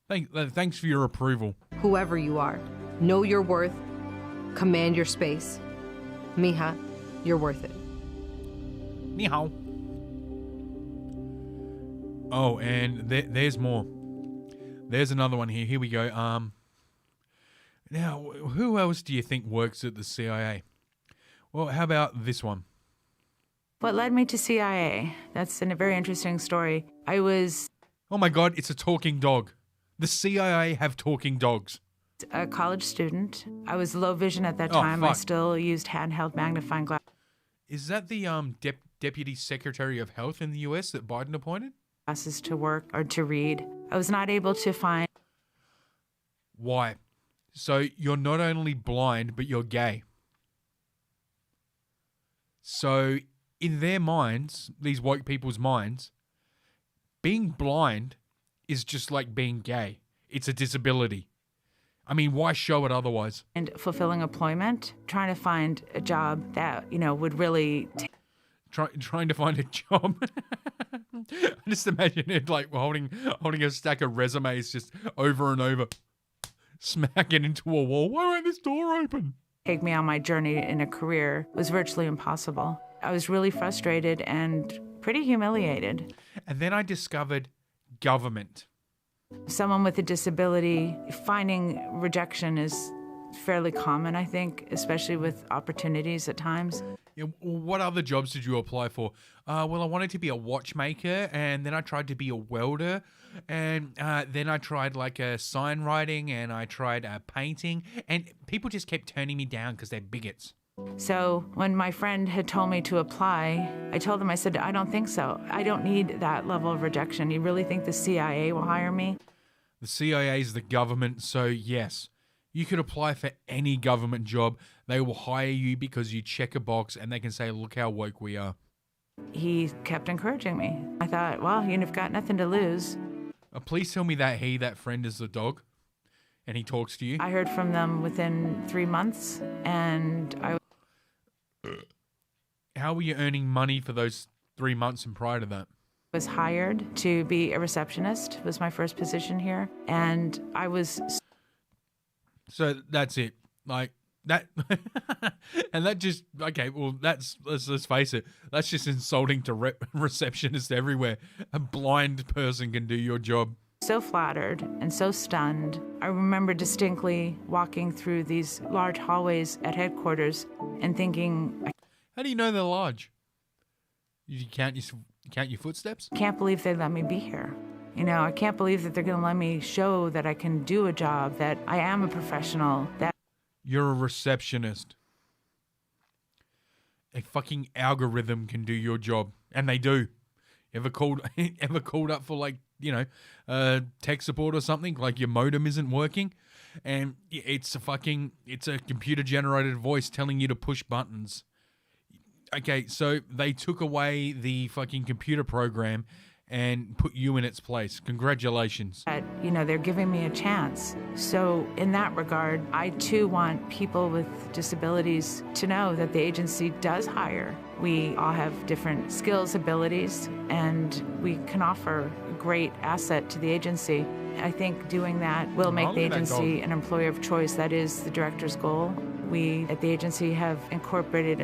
Thanks for your approval. Whoever you are, know your worth, command your space. Mija, you're worth it. Ni hao. Oh, and there's more. There's another one here. Here we go. Now, who else do you think works at the CIA? Well, how about this one? What led me to CIA? That's a very interesting story. I was... Oh my God, it's a talking dog. The CIA have talking dogs. A college student. I was low vision at that time. Fuck. I still used handheld magnifying glass. Is that the Deputy Secretary of Health in the US that Biden appointed? Glasses to work or to read. I was not able to find... Why? So you're not only blind, but you're gay. So in their minds, these woke people's minds, being blind is just like being gay. It's a disability. I mean, why show it otherwise? And fulfilling employment, trying to find a job that, would really... Trying to find a job. I just imagine it like holding a stack of resumes just over and over, smacking into a wall. Why won't this door open? Take me on my journey in a career was virtually impossible. I was really frustrated and pretty humiliated. And then I discovered government. Someone with a disability, finding rejection is fairly common, I think, especially with opportunities at times. Yeah, what other jobs did you apply for? Well, I wanted to be a watchmaker, and then I tried to be a welder, and then I tried like a sign writing, and I tried painting, and people just kept turning me down because they're bigots. So when my friend had told me to apply, I told them, I said, I don't think so. I don't need that level of rejection. You really think the CIA will hire me? The CIA is the government, so yes. You could apply for any government job. They will hire you because you check a box and they can say, look how woke we are. He kept encouraging me. I thought, well, you've got nothing to lose. Please tell me that friend is the dog and he talks to you. I heard from them within 3 months and I... How were you earning money for those 3 months and prior to that? Was hired to be a receptionist, was my first position here. And I was... So that's it. Like that, and that just, okay, well, let's face it, that's just insulting to receptionists everywhere. A blind person can do your job. So flattered and so stunned. I remember distinctly walking through these large hallways at headquarters and thinking... How do you know they're large? You count your footsteps? Can't believe they let me be here. I can't believe that they're going to let me show that I can do a job, that I am a professional, that... You're a receptionist. A fucking algorithm can do your job, and they do. Ever called up for tech support or something, like your modem isn't working, and it's a computer-generated voice telling you to push buttons. Okay, so they took away the fucking computer program and put you in its place. Congratulations. They're giving me a chance. So in that regard, I too want people with disabilities to know that the agency does hire. We all have different skills, abilities, and we can offer a great asset to the agency. I think doing that will make the agency an employer of choice. That is the director's goal. We at the agency have incorporated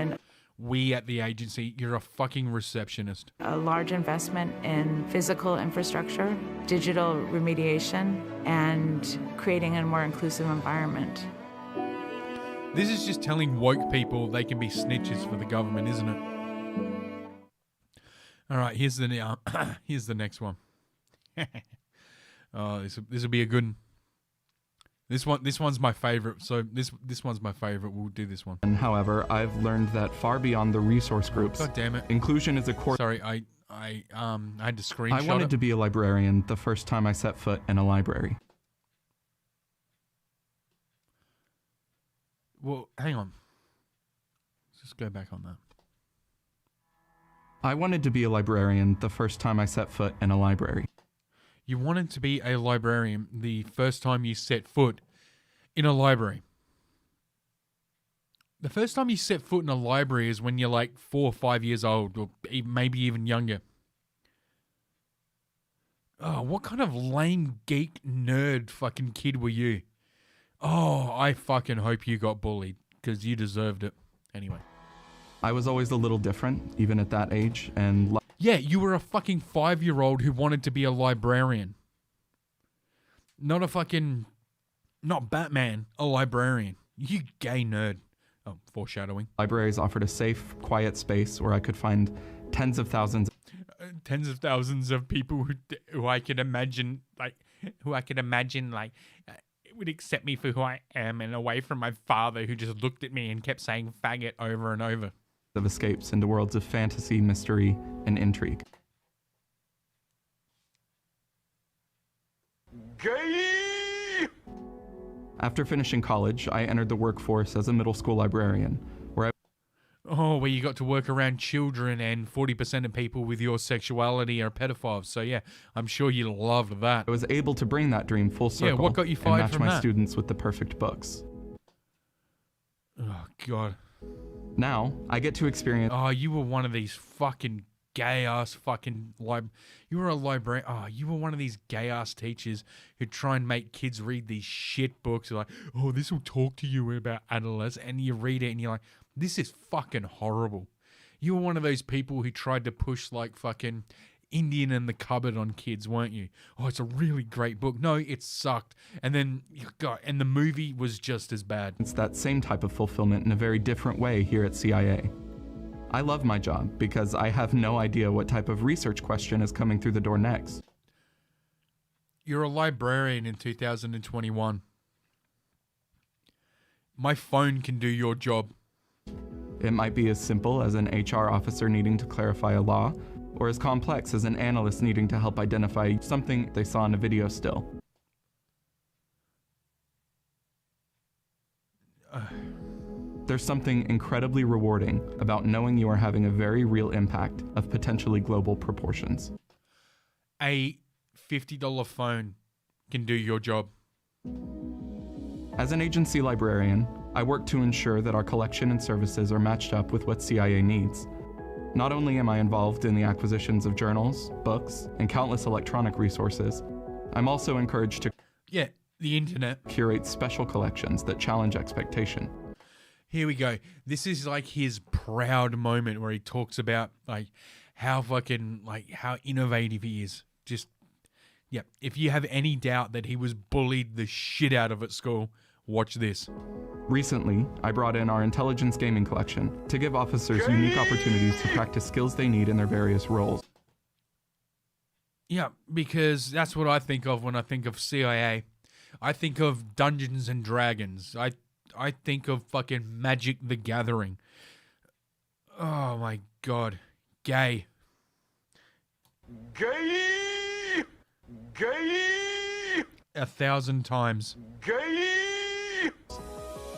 We at the agency, you're a fucking receptionist. A large investment in physical infrastructure, digital remediation, and creating a more inclusive environment. This is just telling woke people they can be snitches for the government, isn't it? All right, here's the next one. Oh, this will be a good one. This one's my favorite. So this one's my favorite. We'll do this one. And however, I've learned that far beyond the resource groups. God damn it! Inclusion is a core. Sorry, I had to screenshot. I wanted to be a librarian the first time I set foot in a library. Well, hang on. Let's just go back on that. I wanted to be a librarian the first time I set foot in a library. You wanted to be a librarian the first time you set foot in a library. The first time you set foot in a library is when you're like 4 or 5 years old, or maybe even younger. Oh, what kind of lame geek nerd fucking kid were you? Oh, I fucking hope you got bullied, because you deserved it. Anyway. I was always a little different, even at that age, and... Yeah, you were a fucking 5-year-old who wanted to be a librarian. Not Batman, a librarian. You gay nerd. Oh, foreshadowing. Libraries offered a safe, quiet space where I could find tens of thousands of people who I could imagine, would accept me for who I am, and away from my father who just looked at me and kept saying faggot over and over. Of escapes into worlds of fantasy, mystery, and intrigue. Gay! After finishing college, I entered the workforce as a middle school librarian, where I... Oh, where you got to work around children and 40% of people with your sexuality are pedophiles. So yeah, I'm sure you loved that. I was able to bring that dream full circle. Yeah, what got you and fired match from my that? students with the perfect books. Oh, God. Now, I get to experience... Oh, you were one of these fucking gay-ass fucking... You were a librarian. Oh, you were one of these gay-ass teachers who try and make kids read these shit books. Like, oh, this will talk to you about adolescence. And you read it and you're like, this is fucking horrible. You were one of those people who tried to push like fucking Indian in the Cupboard on kids, weren't you? Oh, it's a really great book. No, it sucked. And then, God, and the movie was just as bad. It's that same type of fulfillment in a very different way here at CIA. I love my job because I have no idea what type of research question is coming through the door next. You're a librarian in 2021. My phone can do your job. It might be as simple as an HR officer needing to clarify a law, or as complex as an analyst needing to help identify something they saw in a video still. There's something incredibly rewarding about knowing you are having a very real impact of potentially global proportions. A $50 phone can do your job. As an agency librarian, I work to ensure that our collection and services are matched up with what CIA needs. Not only am I involved in the acquisitions of journals, books, and countless electronic resources, I'm also encouraged to the internet curate special collections that challenge expectation. Here we go. This is like his proud moment where he talks about like how fucking like how innovative he is. Just if you have any doubt that he was bullied the shit out of at school, watch this. Recently, I brought in our intelligence gaming collection to give officers unique opportunities to practice skills they need in their various roles. Yeah, because that's what I think of when I think of CIA. I think of Dungeons and Dragons. I think of fucking Magic the Gathering. Oh my God. Gay. Gay! Gay! 1,000 times. Gay!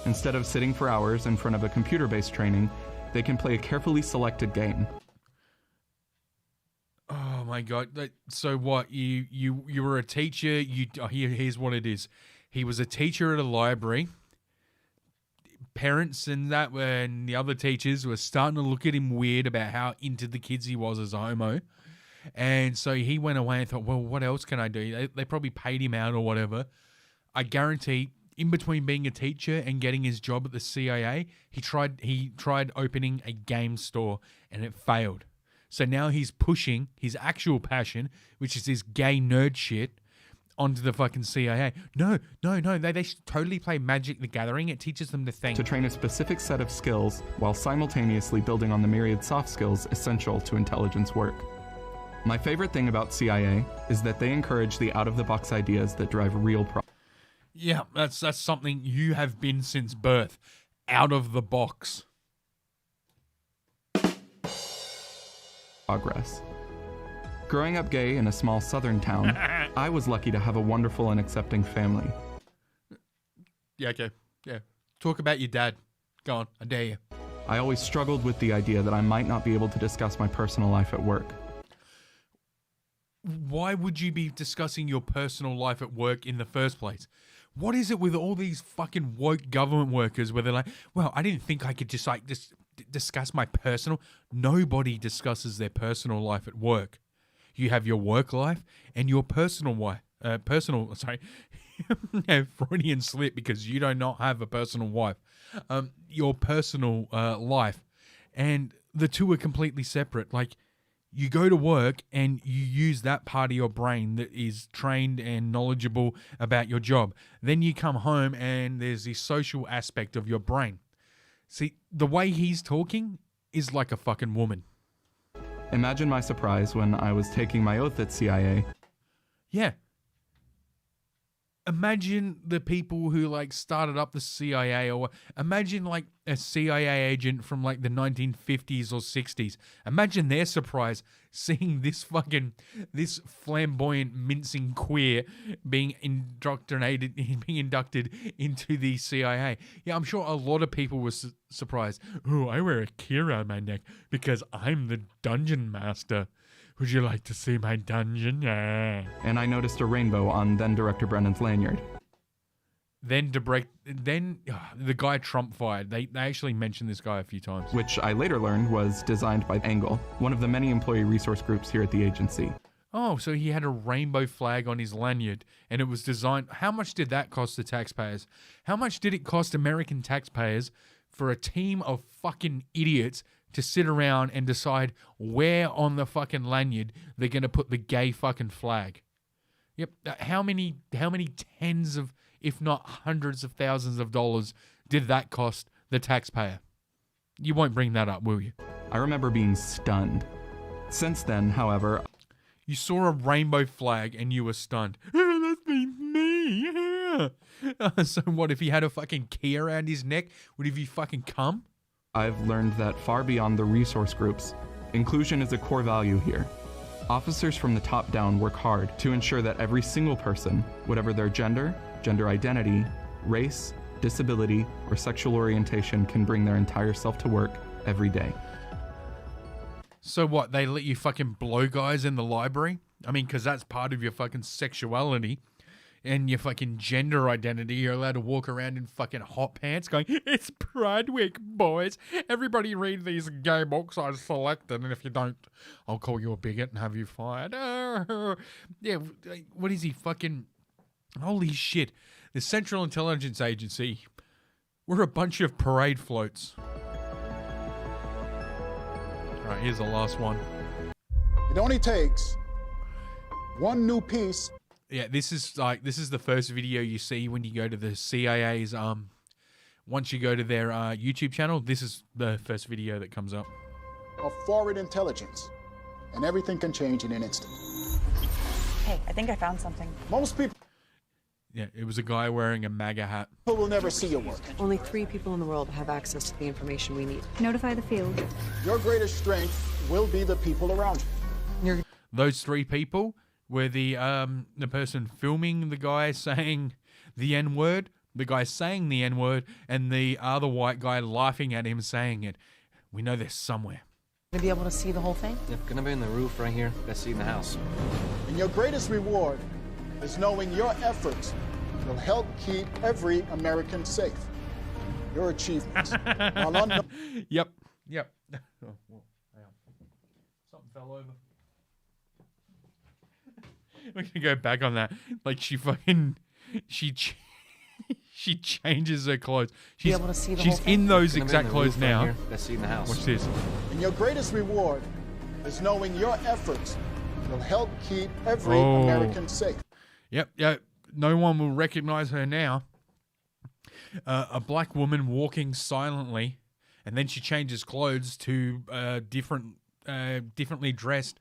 Instead of sitting for hours in front of a computer-based training, they can play a carefully selected game. Oh my God. So what? You were a teacher. Here's what it is. He was a teacher at a library. Parents and the other teachers were starting to look at him weird about how into the kids he was as a homo. And so he went away and thought, well, what else can I do? They probably paid him out or whatever. I guarantee in between being a teacher and getting his job at the CIA, he tried opening a game store and it failed. So now he's pushing his actual passion, which is this gay nerd shit, onto the fucking CIA. No. They should totally play Magic the Gathering. It teaches them to think. To train a specific set of skills while simultaneously building on the myriad soft skills essential to intelligence work. My favorite thing about CIA is that they encourage the out-of-the-box ideas that drive real progress. Yeah, that's something you have been since birth. Out of the box. Progress. Growing up gay in a small southern town, I was lucky to have a wonderful and accepting family. Yeah, okay. Yeah. Talk about your dad. Go on, I dare you. I always struggled with the idea that I might not be able to discuss my personal life at work. Why would you be discussing your personal life at work in the first place? What is it with all these fucking woke government workers where they're like, well, I didn't think I could just discuss my personal... Nobody discusses their personal life at work. You have your work life and your personal life. Freudian slip because you do not have a personal wife. Your personal life. And the two are completely separate. Like, you go to work and you use that part of your brain that is trained and knowledgeable about your job. Then you come home and there's this social aspect of your brain. See, the way he's talking is like a fucking woman. Imagine my surprise when I was taking my oath at CIA. Yeah. imagine the people who like started up the CIA, or imagine like a CIA agent from like the 1950s or 60s. Imagine their surprise seeing this flamboyant mincing queer being inducted into the CIA. Yeah, I'm sure a lot of people were surprised. Oh, I wear a key around my neck because I'm the dungeon master. Would you like to see my dungeon? Yeah. And I noticed a rainbow on then-director Brennan's lanyard. Then the guy Trump fired. They actually mentioned this guy a few times. Which I later learned was designed by Angle, one of the many employee resource groups here at the agency. Oh, so he had a rainbow flag on his lanyard, and it was designed... How much did that cost the taxpayers? How much did it cost American taxpayers for a team of fucking idiots to sit around and decide where on the fucking lanyard they're going to put the gay fucking flag? Yep. How many tens of, if not hundreds of thousands of dollars did that cost the taxpayer? You won't bring that up, will you? I remember being stunned. Since then, however... You saw a rainbow flag and you were stunned. That's me. So what, if he had a fucking key around his neck, would he fucking come? I've learned that far beyond the resource groups, inclusion is a core value here. Officers from the top down work hard to ensure that every single person, whatever their gender identity, race, disability, or sexual orientation, can bring their entire self to work every day. So what, they let you fucking blow guys in the library? I mean, because that's part of your fucking sexuality and your fucking gender identity. You're allowed to walk around in fucking hot pants going, it's Pride Week, boys. Everybody read these gay books I selected, and if you don't, I'll call you a bigot and have you fired. Yeah, what is he fucking... Holy shit. The Central Intelligence Agency, we're a bunch of parade floats. All right, here's the last one. It only takes one new piece. Yeah, this is the first video you see when you go to the CIA's once you go to their YouTube channel. This is the first video that comes up. Of foreign intelligence, and everything can change in an instant. Hey, I think I found something. Most people... Yeah, it was a guy wearing a MAGA hat. People will never see your work. Only 3 people in the world have access to the information we need. Notify the field. Your greatest strength will be the people around you. Those 3 people were the person filming the guy saying the N-word, the guy saying the N-word, and the other white guy laughing at him saying it. We know they're somewhere. Gonna be able to see the whole thing? Yep, gonna be in the roof right here. Best seat in the house. And your greatest reward is knowing your efforts will help keep every American safe. Your achievements. Yep. Oh, well, hang on. Something fell over. We're gonna go back on that. Like she changes her clothes. She's in those exact clothes now. Right Best seat in the house. Watch this. And your greatest reward is knowing your efforts will help keep every American safe. Yep. No one will recognize her now. A black woman walking silently, and then she changes clothes to differently dressed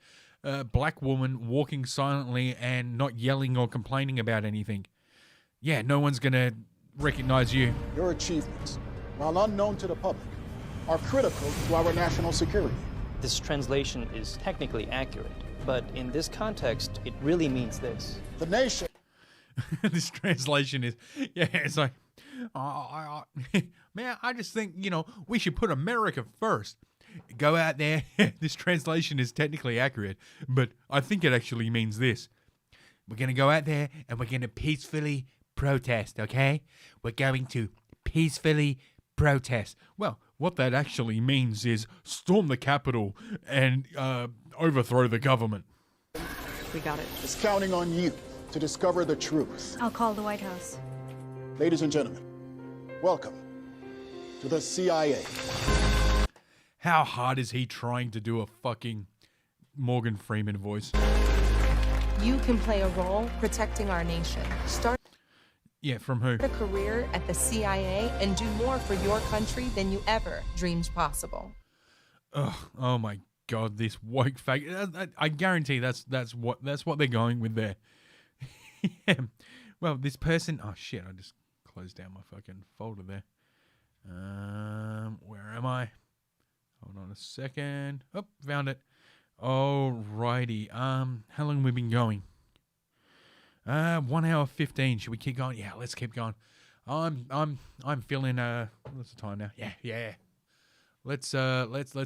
black woman walking silently and not yelling or complaining about anything. Yeah, no one's gonna recognize you. Your achievements, while unknown to the public, are critical to our national security. This translation is technically accurate, but in this context, it really means this. The nation... This translation is, yeah, it's like, man, I just think, we should put America first. Go out there. This translation is technically accurate, but I think it actually means this. We're going to go out there and we're going to peacefully protest, okay? We're going to peacefully protest. Well, what that actually means is storm the Capitol and overthrow the government. We got it. It's counting on you to discover the truth. I'll call the White House. Ladies and gentlemen, welcome to the CIA. How hard is he trying to do a fucking Morgan Freeman voice? You can play a role protecting our nation. Start from who? a career at the CIA and do more for your country than you ever dreamed possible. Oh my God, this woke fag. I guarantee that's what they're going with there. Yeah. Well, this person... Oh, shit. I just closed down my fucking folder there. Where am I? Hold on a second. Oh, found it. Alrighty. How long have we been going? 1 hour 15. Should we keep going? Yeah, let's keep going. I'm feeling what's the time now? Yeah. Let's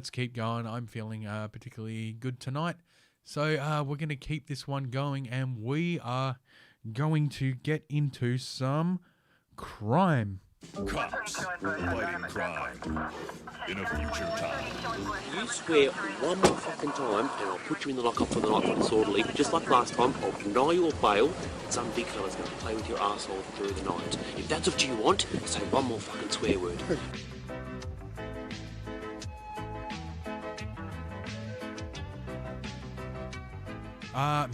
keep going. I'm feeling particularly good tonight. So we're gonna keep this one going, and we are going to get into some crime. Cops fighting crime in a future time. You swear one more fucking time and I'll put you in the lockup for the night for disorderly. Just like last time, I'll deny your bail and some big fella's going to play with your asshole through the night. If that's what you want, say one more fucking swear word.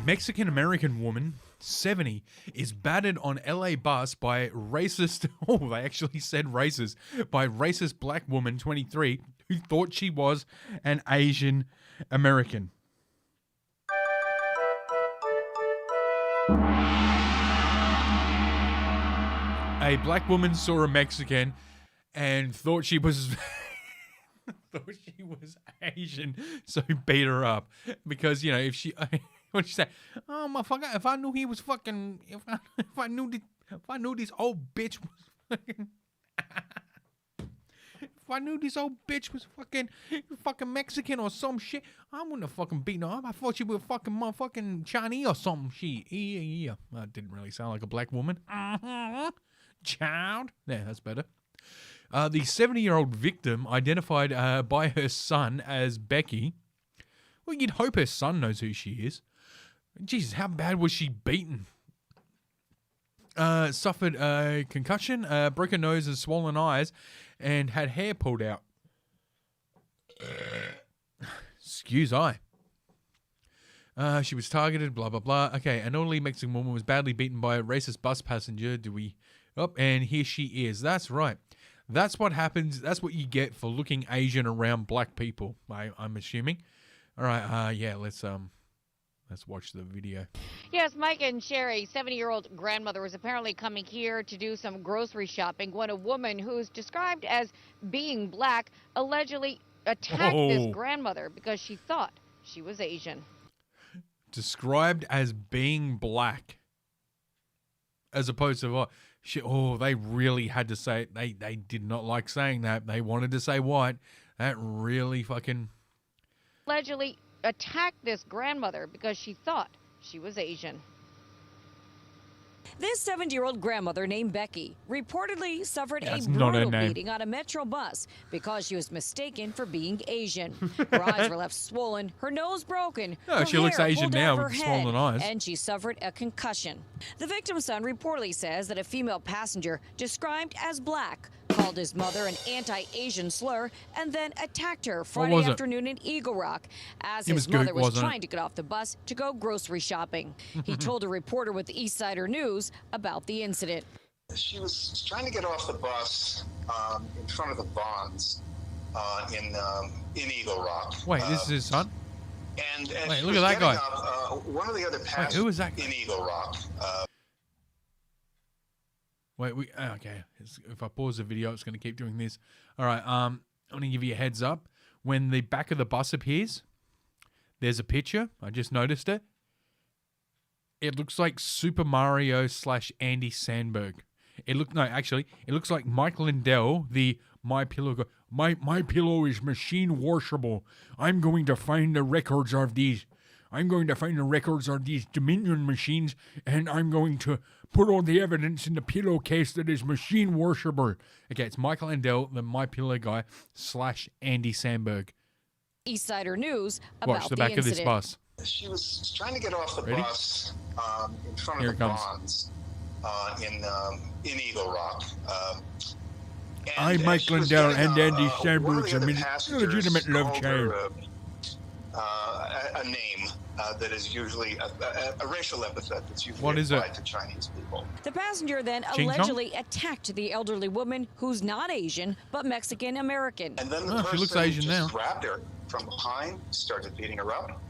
Mexican-American woman, 70, is battered on LA bus by racist... Oh, they actually said racist. By racist black woman, 23, who thought she was an Asian American. A black woman saw a Mexican and thought she was... thought she was Asian, so beat her up. Because, you know, if she... What'd she say? Oh, motherfucker, if I knew he was fucking... If I knew this old bitch was fucking... If I knew this old bitch was fucking Mexican or some shit, I wouldn't have fucking beaten her up. I thought she was fucking motherfucking Chinese or something shit. Yeah. That didn't really sound like a black woman. Child. Yeah, that's better. The 70-year-old victim, identified by her son as Becky. Well, you'd hope her son knows who she is. Jesus, how bad was she beaten? Suffered a concussion, broken nose and swollen eyes, and had hair pulled out. Excuse I. She was targeted, blah, blah, blah. Okay, an elderly Mexican woman was badly beaten by a racist bus passenger. And here she is. That's right. That's what happens. That's what you get for looking Asian around black people, I'm assuming. All right, yeah, let's watch the video. Yes, Mike and Sherry, 70-year-old grandmother, was apparently coming here to do some grocery shopping when a woman who's described as being black allegedly attacked this grandmother because she thought she was Asian. Described as being black, as opposed to what? They really had to say it. They did not like saying that. They wanted to say white. That really fucking... Allegedly attacked this grandmother because she thought she was Asian. This 70-year-old grandmother named Becky reportedly suffered a brutal beating on a Metro bus because she was mistaken for being Asian. Her eyes were left swollen, her nose broken, her she looks hair Asian pulled now out of with her swollen eyes. and she suffered a concussion. The victim's son reportedly says that a female passenger described as black called his mother an anti-Asian slur and then attacked her Friday afternoon in Eagle Rock as his mother was trying to get off the bus to go grocery shopping. He told a reporter with Eastsider News about the incident. She was trying to get off the bus in front of the Bonds in Eagle Rock. Wait, this is his son? And wait, look at that guy. One of the other passengers who is that guy? in Eagle Rock. Wait, okay. If I pause the video, it's going to keep doing this. All right, I'm going to give you a heads up. When the back of the bus appears, there's a picture. I just noticed it. It looks like Super Mario / Andy Samberg. It looks like Mike Lindell, the My Pillow guy. My pillow is machine washable. I'm going to find the records of these Dominion machines, and I'm going to put all the evidence in the pillowcase that is machine washable. Okay, it's Michael Lindell, the My Pillow guy / Andy Samberg. Eastsider News about Watch the back of this bus. She was trying to get off the Ready? bus in front Here of the it comes. Bonds in Eagle Rock. I'm Mike Lindell and Andy Samberg's a legitimate love child. A name that is usually a racial epithet that's usually What is applied it? to Chinese people. The passenger then Ching Chong? allegedly attacked the elderly woman who's not Asian but Mexican American. And then the she person looks Asian just now. grabbed her from behind, started beating her up,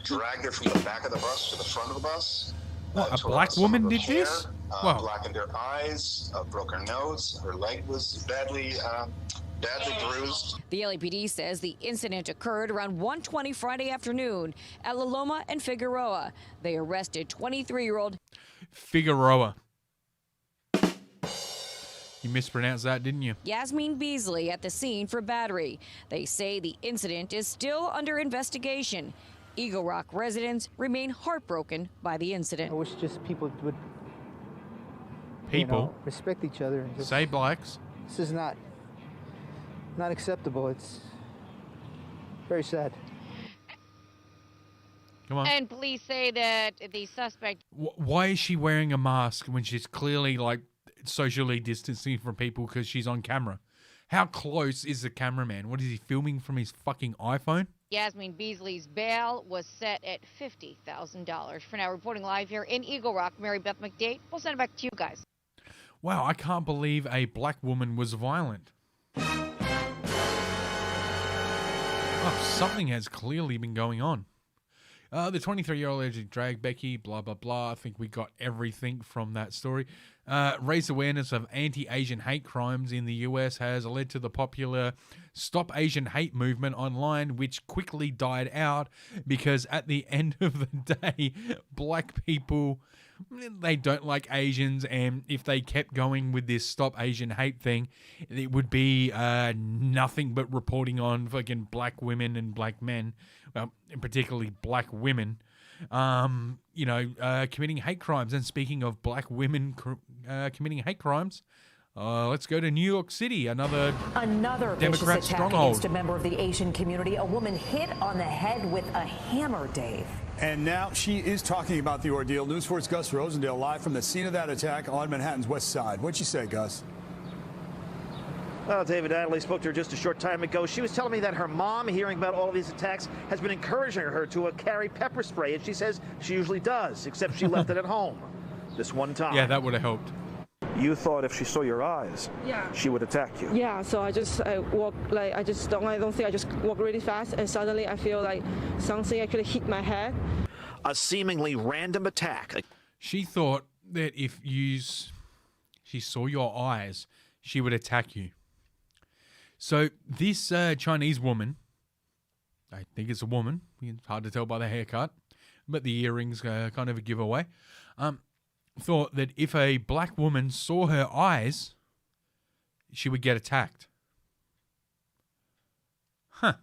dragged her from the back of the bus to the front of the bus, What, a black woman did this? Wow. Blackened her eyes, broke her nose, her leg was badly bruised. The LAPD says the incident occurred around 1:20 Friday afternoon at La Loma and Figueroa. They arrested 23-year-old Figueroa. You mispronounced that, didn't you? Yasmin Beasley at the scene for battery. They say the incident is still under investigation. Eagle Rock residents remain heartbroken by the incident. I wish just people would respect each other. And just, say blacks. This is not acceptable. It's very sad. Come on. And police say that the suspect... Why is she wearing a mask when she's clearly like socially distancing from people because she's on camera? How close is the cameraman? What is he filming from his fucking iPhone? Yasmin Beasley's bail was set at $50,000. For now, reporting live here in Eagle Rock, Mary Beth McDade. We'll send it back to you guys. Wow, I can't believe a black woman was violent. Oh, something has clearly been going on. The 23-year-old allegedly dragged Becky, blah, blah, blah. I think we got everything from that story. Raised awareness of anti-Asian hate crimes in the US has led to the popular Stop Asian Hate movement online, which quickly died out because at the end of the day, black people, they don't like Asians, and if they kept going with this Stop Asian Hate thing, it would be nothing but reporting on fucking black women and black men, well, and particularly black women, committing hate crimes. And speaking of black women committing hate crimes, let's go to New York City, another Democrat vicious attack stronghold. against a member of the Asian community. A woman hit on the head with a hammer, Dave. And now she is talking about the ordeal. News 4's Gus Rosendale live from the scene of that attack on Manhattan's West Side. What'd she say, Gus? Well, David Adley spoke to her just a short time ago. She was telling me that her mom, hearing about all of these attacks, has been encouraging her to carry pepper spray, and she says she usually does, except she left it at home this one time. Yeah, that would have helped. You thought if she saw your eyes, she would attack you. Yeah, so I walk like I just walk really fast, and suddenly I feel like something actually hit my head. A seemingly random attack. She thought that if she saw your eyes, she would attack you. So this Chinese woman, I think it's a woman, it's hard to tell by the haircut, but the earrings kind of a giveaway, thought that if a black woman saw her eyes, she would get attacked. Huh.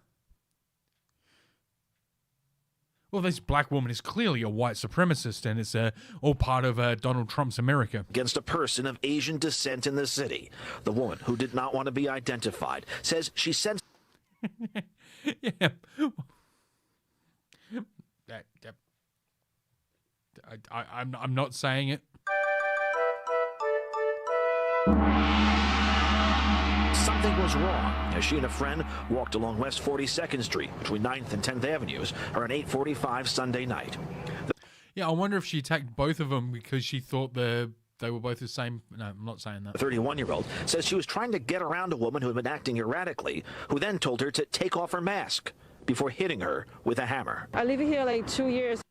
Well, this black woman is clearly a white supremacist, and it's all part of Donald Trump's America. Against a person of Asian descent in the city. The woman, who did not want to be identified, says she sensed... Yeah. I'm not saying it. Something was wrong as she and a friend walked along West 42nd Street between 9th and 10th Avenues around 8:45 Sunday night. Yeah, I wonder if she attacked both of them because she thought they were both the same. No, I'm not saying that. The 31-year-old says she was trying to get around a woman who had been acting erratically, who then told her to take off her mask before hitting her with a hammer. I live here like 2 years.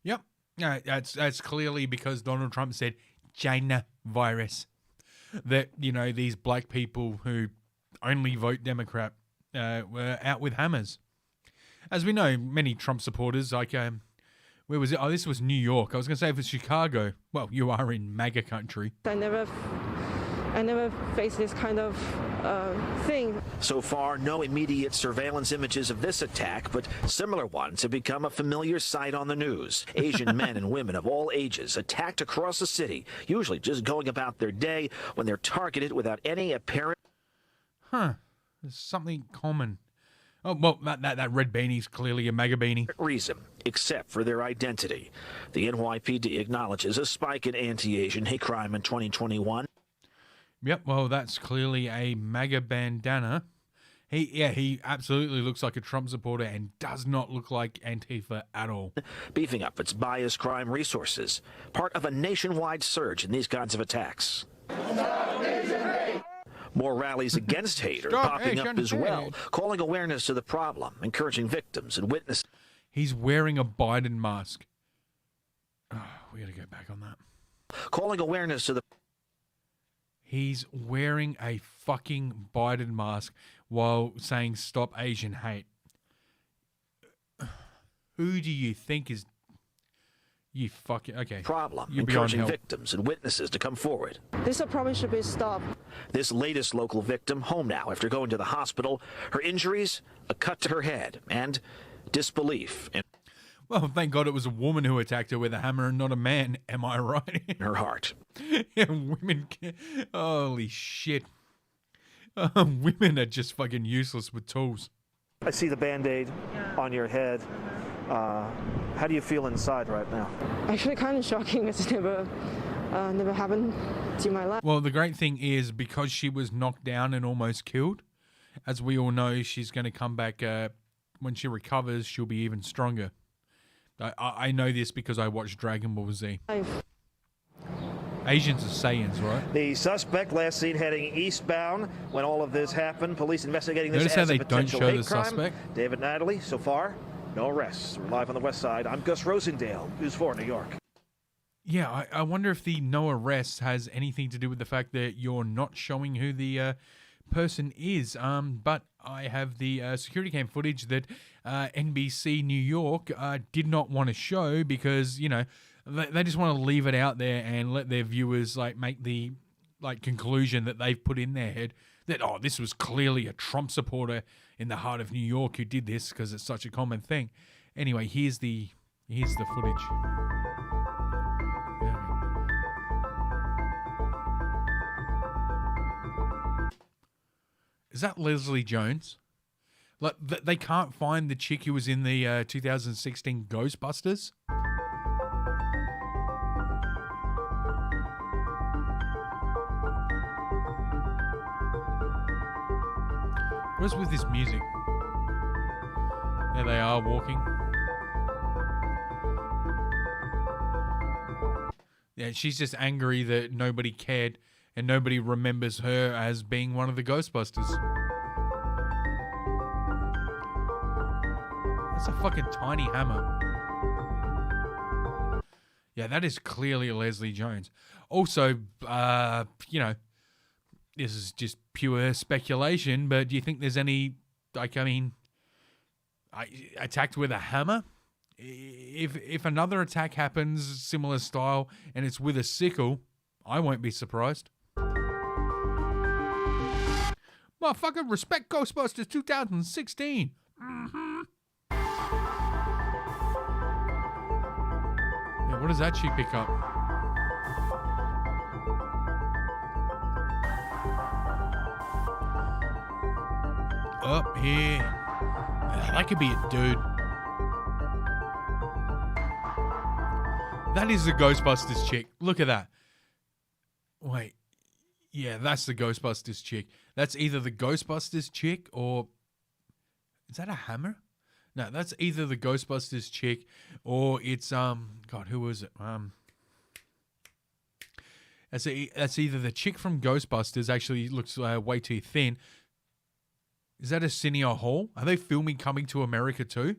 Yep. Yeah, that's clearly because Donald Trump said China virus. That, these black people who only vote Democrat were out with hammers. As we know, many Trump supporters, like, where was it? Oh, this was New York. I was going to say if it's Chicago. Well, you are in MAGA country. I never faced this kind of thing. So far, no immediate surveillance images of this attack, but similar ones have become a familiar sight on the news. Asian men and women of all ages attacked across the city, usually just going about their day when they're targeted without any apparent... Huh. There's something common. Oh, well, that red beanie's clearly a MAGA beanie. Reason, except for their identity. The NYPD acknowledges a spike in anti-Asian hate crime in 2021. Yep, well, that's clearly a MAGA bandana. He absolutely looks like a Trump supporter and does not look like Antifa at all. Beefing up its bias crime resources, part of a nationwide surge in these kinds of attacks. More rallies against hate are popping up as well, calling awareness to the problem, encouraging victims and witnesses. He's wearing a Biden mask. We gotta go back on that. Calling awareness to the... He's wearing a fucking Biden mask while saying stop Asian hate. Who do you think is... You fucking... Okay. Problem, You're beyond encouraging help. victims and witnesses to come forward. This problem should be stopped. This latest local victim, home now after going to the hospital. Her injuries, a cut to her head, and disbelief in Well, thank God it was a woman who attacked her with a hammer and not a man. Am I right? her heart. Yeah, women can... Holy shit. Women are just fucking useless with tools. I see the Band-Aid on your head. How do you feel inside right now? Actually, kind of shocking. It's never happened to my life. Well, the great thing is because she was knocked down and almost killed, as we all know, she's going to come back. When she recovers, she'll be even stronger. I know this because I watched Dragon Ball Z. Asians are Saiyans, right? The suspect last seen heading eastbound when all of this happened. Police investigating this Notice how as a they don't potential show hate the crime. suspect? David Natalie, so far, no arrests. We're live on the west side. I'm Gus Rosendale, News 4 New York. Yeah, I wonder if the no arrests has anything to do with the fact that you're not showing who the person is. But I have the security cam footage that NBC New York did not want to show because, you know, they just want to leave it out there and let their viewers like make the conclusion that they've put in their head that, oh, this was clearly a Trump supporter in the heart of New York who did this because it's such a common thing. Anyway, here's the footage. Is that Leslie Jones? Like, they can't find the chick who was in the 2016 Ghostbusters? What is with this music? There they are walking. Yeah, she's just angry that nobody cared and nobody remembers her as being one of the Ghostbusters. That's a fucking tiny hammer. Yeah, that is clearly Leslie Jones. Also, you know, this is just pure speculation, but do you think there's any, attacked with a hammer? If another attack happens, similar style, and it's with a sickle, I won't be surprised. Motherfucker, respect Ghostbusters 2016. Mm-hmm. Yeah, what does that chick pick up? Up here. That could be a dude. That is the Ghostbusters chick. Look at that. Wait. Yeah, that's the Ghostbusters chick. That's either the Ghostbusters chick or... Is that a hammer? No, that's either the Ghostbusters chick or it's... God, who was it? That's either the chick from Ghostbusters, actually looks way too thin. Is that Arsenio Hall? Are they filming Coming to America too?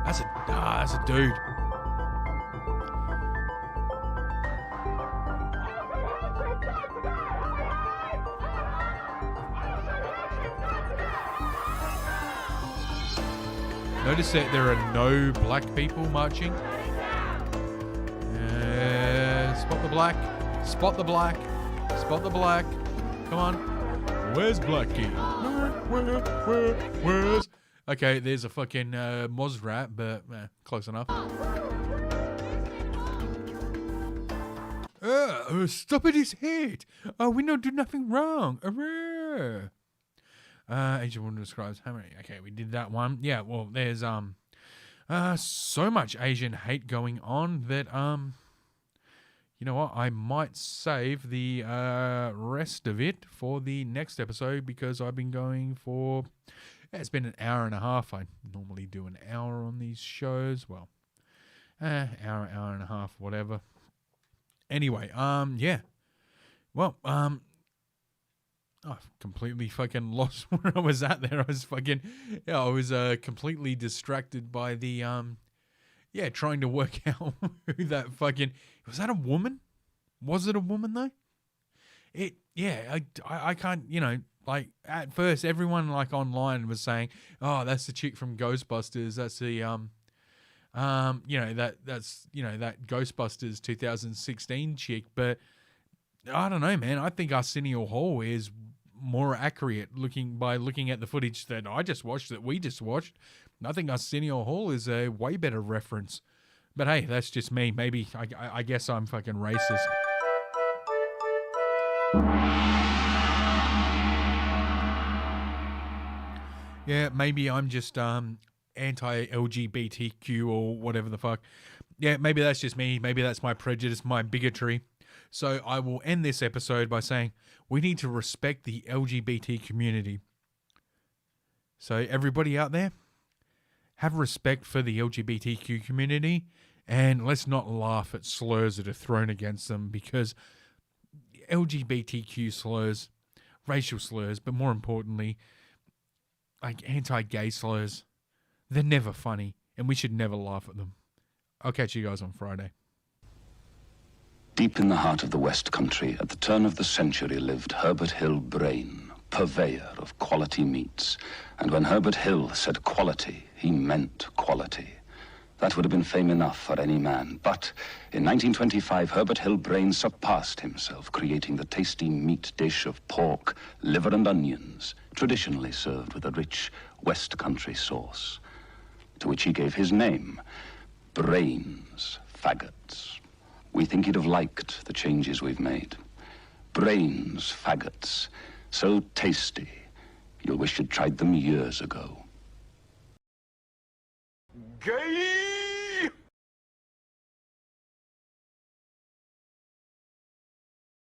That's a dude. Notice that there are no black people marching. Spot the black. Spot the black. Spot the black. Come on. Where's Blackie? Where's... Okay, there's a fucking Moz rap, but close enough. Stop at his head. We don't do nothing wrong. Asian woman describes how many. Okay, we did that one. Yeah, well, there's so much Asian hate going on that you know what? I might save the rest of it for the next episode because I've been going for... It's been an hour and a half. I normally do an hour on these shows. Well, hour and a half, whatever. Anyway, yeah. Well, I've completely fucking lost where I was at there. I was completely distracted by the yeah, trying to work out who that fucking... Was that a woman? Was it a woman, though? I can't, you know, like, at first, everyone, like, online was saying, oh, that's the chick from Ghostbusters. That's the, you know, that's that Ghostbusters 2016 chick. But I don't know, man. I think Arsenio Hall is more accurate by looking at the footage that we just watched. I think Arsenio Hall is a way better reference. But hey, that's just me. Maybe, I guess I'm fucking racist. Yeah, maybe I'm just anti-LGBTQ or whatever the fuck. Yeah, maybe that's just me. Maybe that's my prejudice, my bigotry. So I will end this episode by saying we need to respect the LGBT community. So everybody out there, have respect for the LGBTQ community, and let's not laugh at slurs that are thrown against them, because LGBTQ slurs, racial slurs, but more importantly, like anti-gay slurs, they're never funny, and we should never laugh at them. I'll catch you guys on Friday. Deep in the heart of the West Country, at the turn of the century, lived Herbert Hill Brain, purveyor of quality meats. And when Herbert Hill said quality, he meant quality. That would have been fame enough for any man. But in 1925, Herbert Hill Brain surpassed himself, creating the tasty meat dish of pork, liver and onions, traditionally served with a rich West Country sauce, to which he gave his name, Brains Faggots. We think he'd have liked the changes we've made. Brains Faggots, so tasty, you'll wish you'd tried them years ago. Gay!